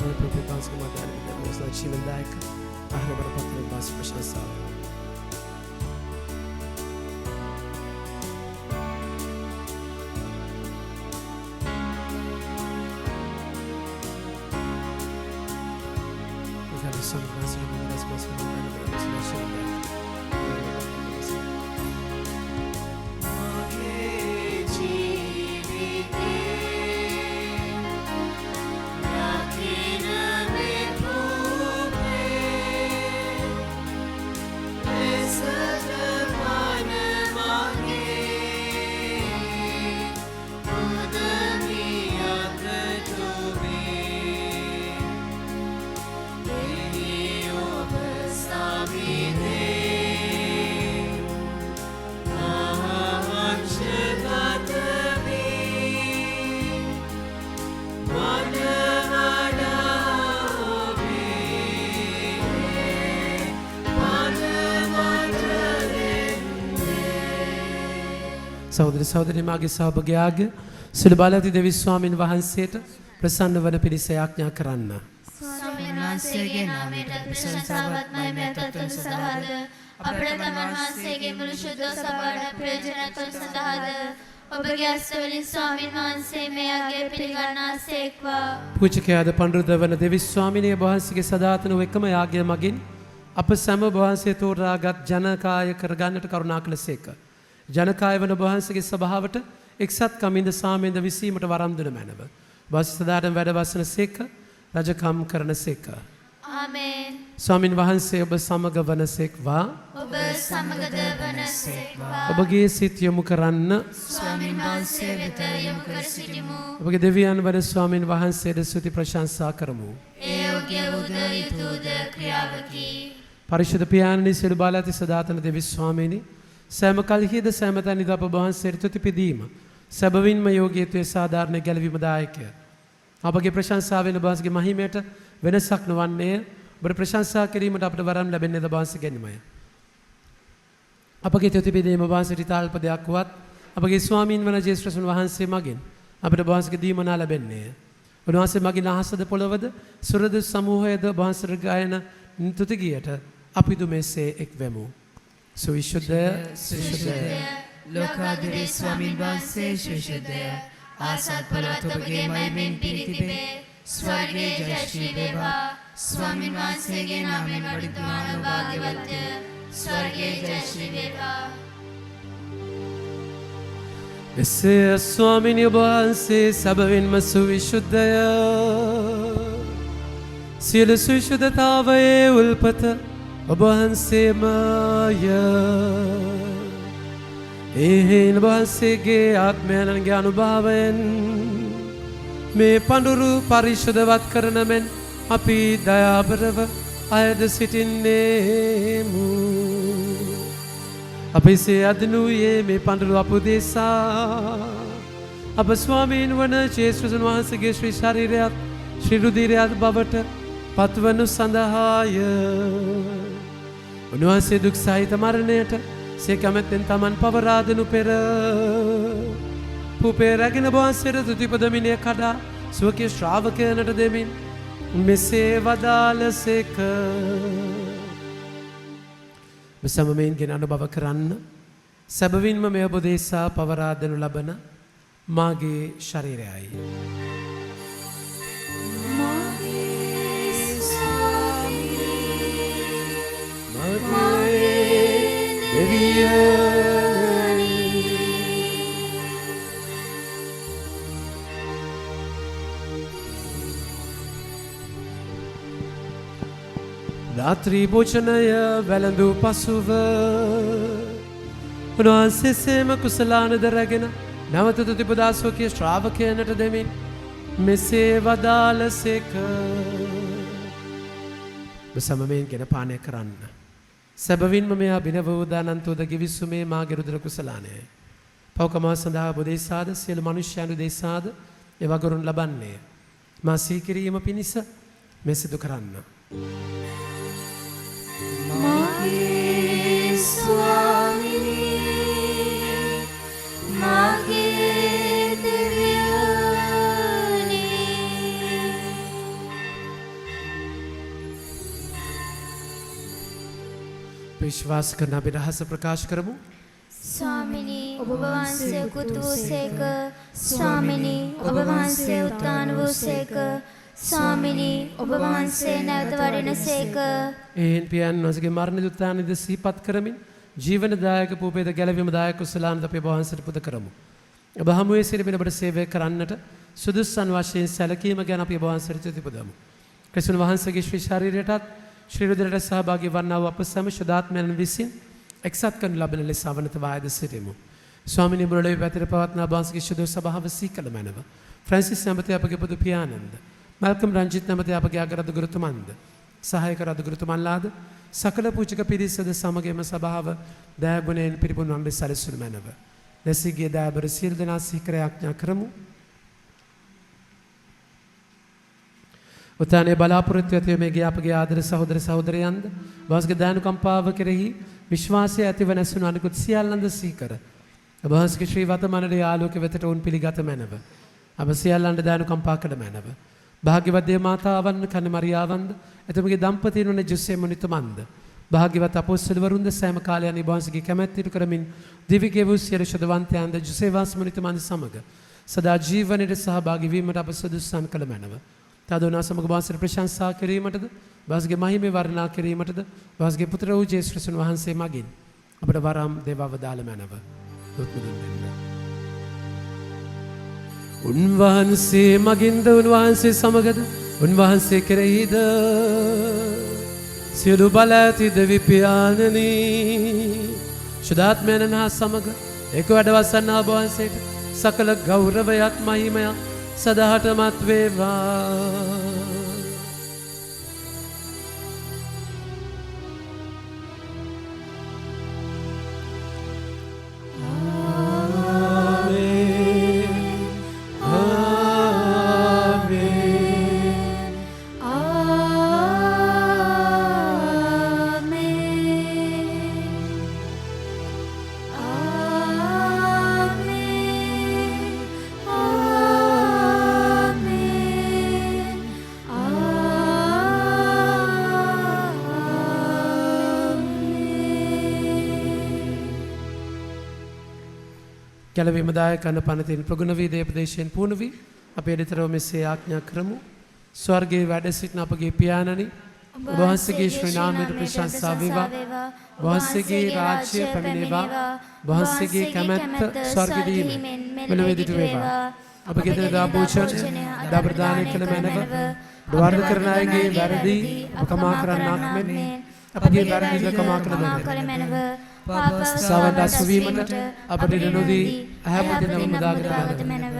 තමයි ප්‍රතිපාසක මාතාරි විදර්ශනා ජීවනදායක ආහාර බරපතල වාස ප්‍රශංසා සහෝදර සහෝදරි මාගේ සහභාගයාග සිළු බලති දෙවි ස්වාමින් වහන්සේට ප්‍රසන්න වන පිණිස යාඥා කරන්න. ස්වාමීන් වහන්සේගේ නාමයට ප්‍රශංසාවත් මහිමයත් වන සදාද අපේ තමන් වහන්සේගේ මුළු ශුද්ධ සභාවට ප්‍රයෝජන කළ සදාද ඔබගේ අස්වලින් ස්වාමීන් වහන්සේ මේ අගය පිළිගන්නාසේක්වා. පූජකයාද පඬුරුද වන දෙවි ස්වාමිනිය වහන්සේගේ සදාතන එකම යාගය මගින් අප සැම වහන්සේ තෝරාගත් ජනකාය කරගන්නට කරුණා කළසේක. ජනකාය වන වහන්සේගේ සභාවට එක්සත් කමින්ද සාමෙන්ද විසීමට වරම් දුන මැනව. වාසි සදාටම වැඩ වසන සේක රජකම් කරන සේක. ආමේන්. ස්වාමින් වහන්සේ ඔබ සමග වනසේක්වා. ඔබ සමගද වනසේක්වා. ඔබගේ සිත යොමු කරන්න. ස්වාමීන් වහන්සේ වෙත යොමු කර සිටිමු. ඔබගේ දෙවියන් වන ස්වාමින් වහන්සේට ස්තුති ප්‍රශංසා කරමු. ඒ යෝග්‍ය වූද යුතුද ක්‍රියාවකි. පරිශුද්ධ පියාණනි සිළු බාලාති සදාතන දෙවි ස්වාමීනි සෑම කල්හිද සෑම තැනද අප වහන්සේට තුති පිදීම සැබවින්ම යෝගීත්වයේ සාධාරණ ගැලවීම දායකය. අපගේ ප්‍රශංසාවෙන් ඔබ වහන්සේගේ මහිමයට වෙනසක් නොවන්නේ ඔබට ප්‍රශංසා කිරීමට අපට වරම් ලැබෙන්නේ ඔබ වහන්සේ ගැනීමය. අපගේ තුති පිදීම ඔබ වහන්සේට තාල්ප දෙයක් වුවත් අපගේ ස්වාමීන් වන ජේසුස් වහන්සේ මගින් අපට ඔබ වහන්සේගේ දීමනා ලැබෙන්නේ. උන්වහන්සේ මගින් අහසද පොළවද සුරද සමූහයද ඔබ වහන්සේට ගායන තුති ගියට අපිදු මෙසේ එක් වෙමු. සුවිශුද්ධය සුවිශුද්ධය ලෝකාධිපති ස්වාමීන් වහන්සේ ශිෂ්‍යදය ආසත් පොළොවට ඔබගේ මහිමෙන් පිරිතිබේ ස්වර්ගයේ ජයශ්‍රී වේවා. ස්වාමීන් වහන්සේගේ නාමයෙන් වඩිතුමාන භාග්‍යවත්ය ස්වර්ගයේ ජයශ්‍රී වේවා. එසේ ස්වාමිනී ඔබ වහන්සේ සැබවින්ම සුවිශුද්ධය සියලු සුවිශුද්ධතාවයේ උල්පත ඔබ වහන්සේමය. එහෙන් වහන්සේගේ ආත්මයන්ගේ අනුභවයෙන් මේ පඳුරු පරිශුද්ධවත් කරන මෙන් අපි දයාබරව අයද සිටින්නේමු. අපි සේ අදනුයේ මේ පඳුරු අපුදේසා අප ස්වාමීන් වන ජේසුස් වහන්සේගේ ශ්‍රී ශරීරයත් ශ්‍රී රුධිරයත් බවට පත්වනු සඳහාය. උන්වහන්සේ දුක් සහිත මරණයට සේ කැමැත්තෙන් තමන් පවරා දෙනු පෙර පුපේ රැගෙන වහන්සේට තුතිපදමිනිය කඩා ස්වකීය ශ්‍රාවකයනට දෙමින් මෙසේ වදාළසේක. සමමෙන්ගෙන අනුභව කරන්න සැබවින්ම මෙය ඔබ දෙසා පවරා දෙනු ලබන මාගේ ශරීරයයි. රාත්‍රී භෝජනය වැළඳූ පසුව උන්වහන්සේ සේම කුසලානද රැගෙන නැවත තුතිපදා ස්වකීය ශ්‍රාවකයනට දෙමින් මෙසේ වදාළසේක. සමමයෙන් ගෙන පානය කරන්න. සැබවින්ම මෙයා බිනව උදානන්තෝද ගිවිසුමේ මාගේ රුධිර කුසලානයයි. පව්කමා සඳහා බුදේසාද සියලු මනුෂ්‍යයන්ු දේසාද එවගරුන් ලබන්නේ. මා සීකිරීම පිණිස මෙ සිදු කරන්න. මාගේ ස්වාමිනී මාගේ දෙවියනි විශ්වාස කරන අපි රහස ප්‍රකාශ කරමු. ස්වාමිනී ඔබ වහන්සේ උකුත් වූසේක. ස්වාමිනී ඔබ වහන්සේ උත්ථාන වූසේක. ස්වාමිනී ඔබ වහන්සේ නැවත වඩිනසේක. එහෙන් පියාණන් වහන්සේගේ මරණ දුත්තානිද සිහිපත් කරමින් ජීවනදායක පූපේද ගැලවීමදායක කුසලානද අපි ඔබ වහන්සේට පුද කරමු. ඔබ හමුවේ සිටින ඔබට සේවය කරන්නට සුදුස්සන් වශයෙන් සැලකීම ගැන අපි ඔබ වහන්සේට තුති පුදමු. ක්‍රිස්තුන් වහන්සේගේ ශ්‍රී ශරීරයටත් ශ්‍රී රුධිරයට සහභාගී වන්නා වූ අප සැම ශුද්ධාත්මයන් විසින් එක්සත් කරනු ලබන ලෙස අවනත වායද සිටිමු. ස්වාමිනී බුරලේ පැතිර පවත්නා ඔබ වහන්සේගේ ශුද්ධ සභාව සීකල මැනව. ෆ්‍රැන්සිස් නැමැති අපගේ පුදු පියාණන්ද මල්කම් රංජිත් නැමැති අපගේ අගරදු ගුරුතුමන්ද සහායක රදු ගුරුතුමන්ලාද සකල පූජක පිරිසද සමගම සභාව දයාගුණයෙන් පිරිපුන් වන්දේ සැලසුණු මැනව. ලෙසගේ දයාබර සියලු දෙනා සිහි කර ආඥා කරමු. උතානේ බලාපොරොත්තු ඇතිව මේගේ අපගේ ආදර සහෝදර සහෝදරයන්ද වහන්සේගේ දානුකම්පාව කෙරෙහි විශ්වාසය ඇතිව නැසුණු අනිකුත් සියල්ලන්ද සිහි කර ඔබ වහන්සේගේ ශ්‍රී වතමනලේ ආලෝක වෙතට උන් පිළිගත මැනව. අප සියල්ලන්ට දානුකම්පා කළ මැනව. භාග්‍යවත් දේව මාතාවන් කන මරියාවන්ද එතුමගේ දම්පතීන් වන ජොසේ මුනිතුමන්ද භාග්‍යවත් අපොස්තලවරුන්ද සෑම කාලයන් ඔබ වහන්සේගේ කැමැත්ත ඉටු කරමින් දිවිගේ වූ සියලු ශුද්ධවන්තයන්ද ජොසේ වාස් මුනිතුමන් සමග සදා ජීවනයේ සහභාගී වීමට අප සුදුසුසන් කළ මැනව. තදෝනා සමග වහන්සේට ප්‍රශංසා කිරීමටද වහන්සේගේ මහිමේ වර්ණනා කිරීමටද වහන්සේගේ පුත්‍ර වූ ජේසුස් වහන්සේ මගින් අපට වරම් දේවව දාල මැනව. දුක්මුදුන් වෙන්න. උන්වහන්සේ මගින්ද උන්වහන්සේ සමගද උන්වහන්සේ කෙරෙහිද සියලු බල ඇති දෙවි පියාණනි ශුද්ධාත්මයන් හා සමග එක් වැඩවසන්නා ඔබ වහන්සේට සකල ගෞරවයත් මහිමයත් සදාටමත් වේවා. ගැලවීමදායක කන පනතින් ප්‍රගුණ වී දේපදේශයෙන් පූර්ණ වී අපේ දෙතරව මෙසේ ආඥා කරමු. ස්වර්ගයේ වැඩ සිටින අපගේ පියාණනි ඔබ වහන්සේගේ ශ්‍රී නාමයට ප්‍රශංසා වේවා. වහන්සේගේ රාජ්‍ය පැමිණේවා. වහන්සේගේ කැමැත්ත ස්වර්ගයේදීම මෙලොවේදීට වේවා. අපගේ දා භෝජන දා ප්‍රදානය කළ මැනව වර්ධ කරන අයගේ වැරදි කමා කරන්නාක් මෙන් අපගේ වැරදි කමා කළ මැනව. සවන් අසුවීමට අපට නොදී ඇහැපතින මුදාගත මැනව.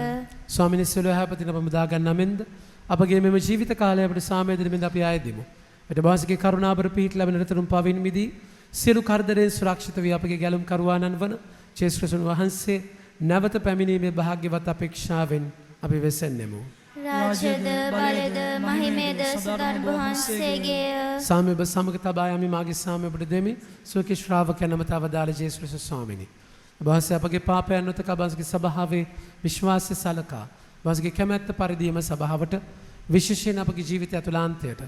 ස්වාමිනී සියලු ඇහැපතින මුදාගන්නා මෙන්ද අපගේ මෙම ජීවිත කාලය අපට සාමය දෙන මෙන්ද අපි ආයෙදිමු. එට වාසිකේ කරුණාබර පීඨ ලැබෙන රතරුම් පවින් මිදී සියලු කරදරෙන් සුරක්ෂිත වී අපගේ ගැලුම් කරුවාණන් වන ජේසුස් වහන්සේ නැවත පැමිණීමේ භාග්‍යවත් අපේක්ෂාවෙන් අපි වෙසෙන්නෙමු. රාජ්‍යද බලද මහිමේද සදාන වහන්සේගේ සාමය ඔබ සමග තබා යමි මාගේ සාමය ඔබට දෙමි. සුවකී ශ්‍රාවකයන් නමත අවදාළ ජේසුස් ස්වාමිනී. ඔබ වහන්සේ අපගේ පාපයන් නොතක ඔබගේ සභාවේ විශ්වාසය සලකා ඔබගේ කැමැත්ත පරිදිම සභාවට විශේෂයෙන් අපගේ ජීවිතය අතුලාන්තයට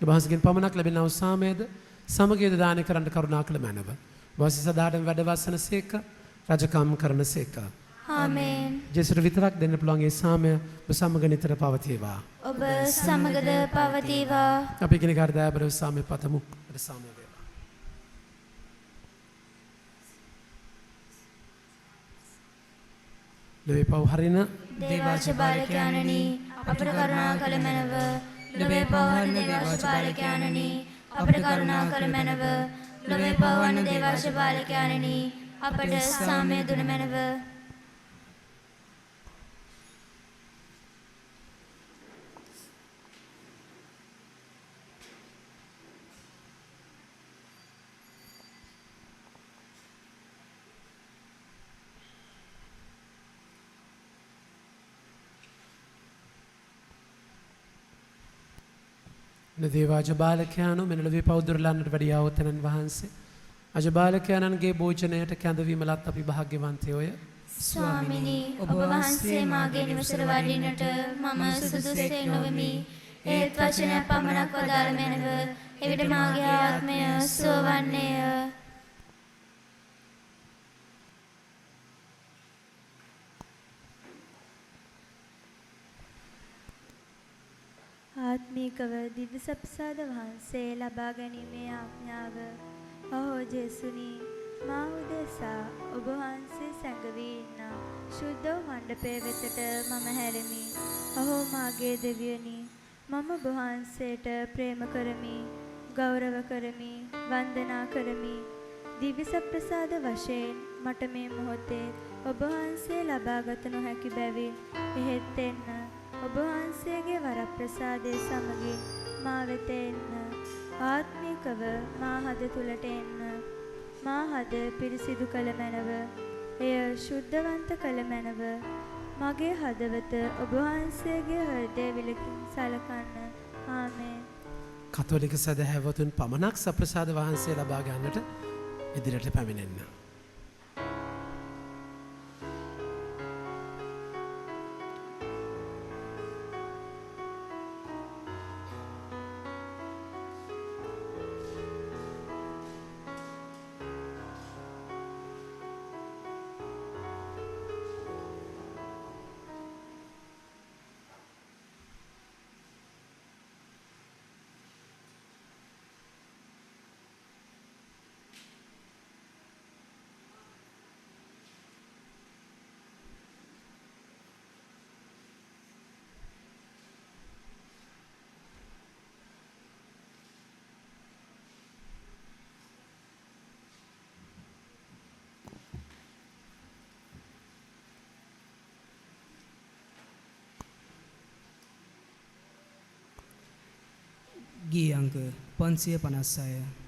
ඔබ වහන්සේගෙන් පමණක් ලැබෙනා වූ සාමයද සමගියද දානය කරන්න කරුණා කළ මැනව. ඔබ වහන්සේ සදාටම වැඩවසන සේක රජකම් කරන සේක. ආමේන්. ජේසුට විතරක් දෙන්න පුළුවන් ඒ සාමය ඔබ සමග නිතර පවතිවා. ඔබ සමගද පවතිවා. අපි කෙනෙක් හරිදායබරව සාමය පතමු. අර සාමය වේවා. ලොවේ පව් හරින දේවාච බාලකයන්නි අපට කරුණා කළ මැනව. ලොවේ පවහන්න දේවාච බාලකයන්නි අපට කරුණා කළ මැනව. ලොවේ පවහන්න දේවාච බාලකයන්නි අපට සාමය දුන මැනව. දේවා අජබාලකයානු මෙනලවේ පෞද්දුරලන්නට වැඩිය අවතනන් වහන්සේ අජබාලකයානන්ගේ භෝජනයට කැඳවීම ලත් අපි භාග්‍යවන්තයෝය. ස්වාමිනී ඔබ වහන්සේ මාගේ නිවසට වඩින්නට මම සුදුසුසෙක් නොවෙමි. ඒත් වචනයක් පමණක් වදාළ මැනව. එවිට මාගේ ආත්මය සුව වන්නේය. ආත්මීකව දිව්‍යසප්‍රසාද වහන්සේ ලබා ගැනීමේ ආඥාව. අහෝ ජේසුනි, මා උදෙසා ඔබ වහන්සේ සැඟවී ඉන්නා ශුද්ධ වූ මණ්ඩපය වෙතට මම හැරෙමි. අහෝ මාගේ දෙවියනි, මම ඔබ වහන්සේට ප්‍රේම කරමි, ගෞරව කරමි, වන්දනා කරමි. දිව්‍යසප්‍රසාද වශයෙන් මට මේ මොහොතේ ඔබ වහන්සේ ලබාගත නොහැකි බැවින් එහෙත් එන්න. ඔබ වහන්සේගේ වරප්‍රසාදයේ සමගින් මා වෙත එන්න. ආත්මිකව මා හද තුලට එන්න. මා හද පිරිසිදු කළ මැනව. එය ශුද්ධවන්ත කළ මැනව. මගේ හදවත ඔබ වහන්සේගේ හෘදය විලකින් සලකන්න. ආමේන්. කතෝලික සදහැවතුන් පමණක් සප්‍රසාද වහන්සේ ලබා ගන්නට ඉදිරියට පැමිණෙන්න. ගී අංක 556.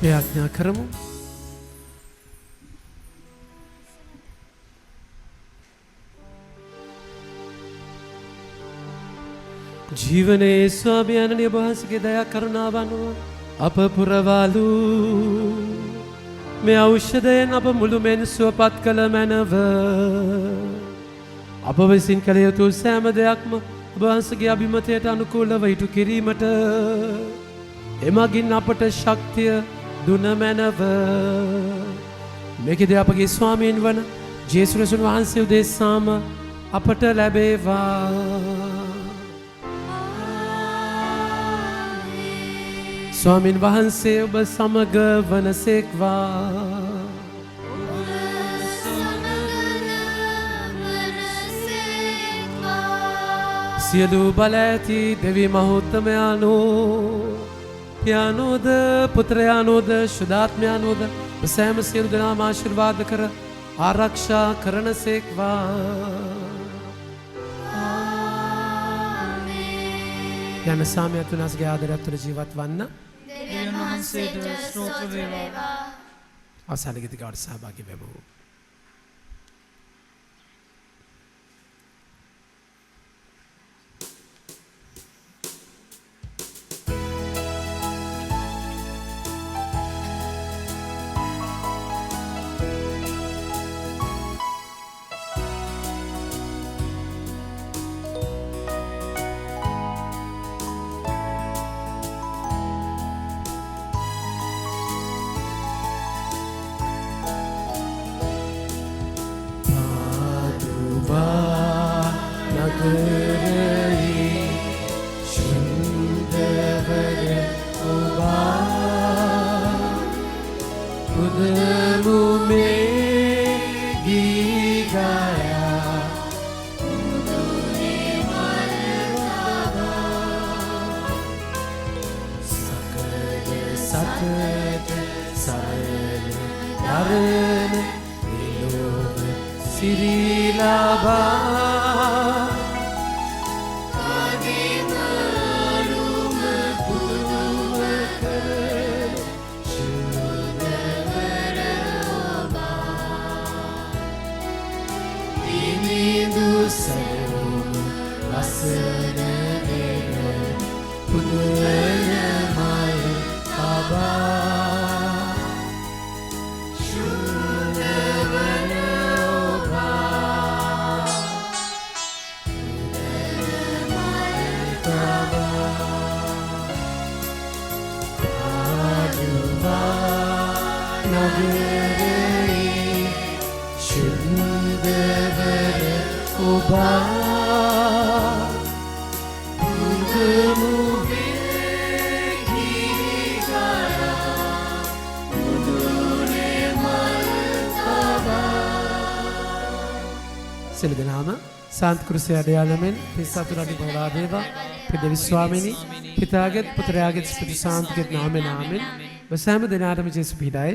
යාඥා කරමු. ජීවනයේ ස්වාමියාණන් වහන්සේගේ දයා කරුණාව අනුව අප පුරවාලු මේ ඖෂධයෙන් අප මුළුමෙන් සුවපත් කළ මැනව. අප විසින් කළ යුතු සෑම දෙයක්ම ඔබ වහන්සේගේ අභිමතයට අනුකූලව ඉටු කිරීමට එමගින් අපට ශක්තිය දුන මැනව. මේකද අපගේ ස්වාමීන් වන ජේසුස් ක්‍රිස්තුස් වහන්සේ උදෙසාම අපට ලැබේවා. ස්වාමීන් වහන්සේ ඔබ සමග වනසේක්වා. සියලු බල ඇති දෙවි මහෝත්තමයාණෝ පියාණෝද පුත්‍රයාණෝද ශුද්ධාත්මයාණෝද සෑම සියලු දෙනාම ආශිර්වාද කර ආරක්ෂා කරනසේක්වා. යන සාමය තුනස්ගේ ආදරයත් තුළ ජීවත් වන්න. දෙවියන් වහන්සේට ස්තෝත්‍ර වේවා. අවසාන ගීතිකාවට සහභාගී වෙමු. සියලු දෙනාම සාන්ත කුරුසේ අඩයාලමෙන් පිස්සතුරානි බෝලා වේවා. පිදවි ස්වාමීනි පිතාගෙත් පුත්‍රයාගෙත් ස්තුති සාන්තගෙත් නාමයෙන් ආමෙන්. වසෑම දෙනාටම ජේසු පිටයි.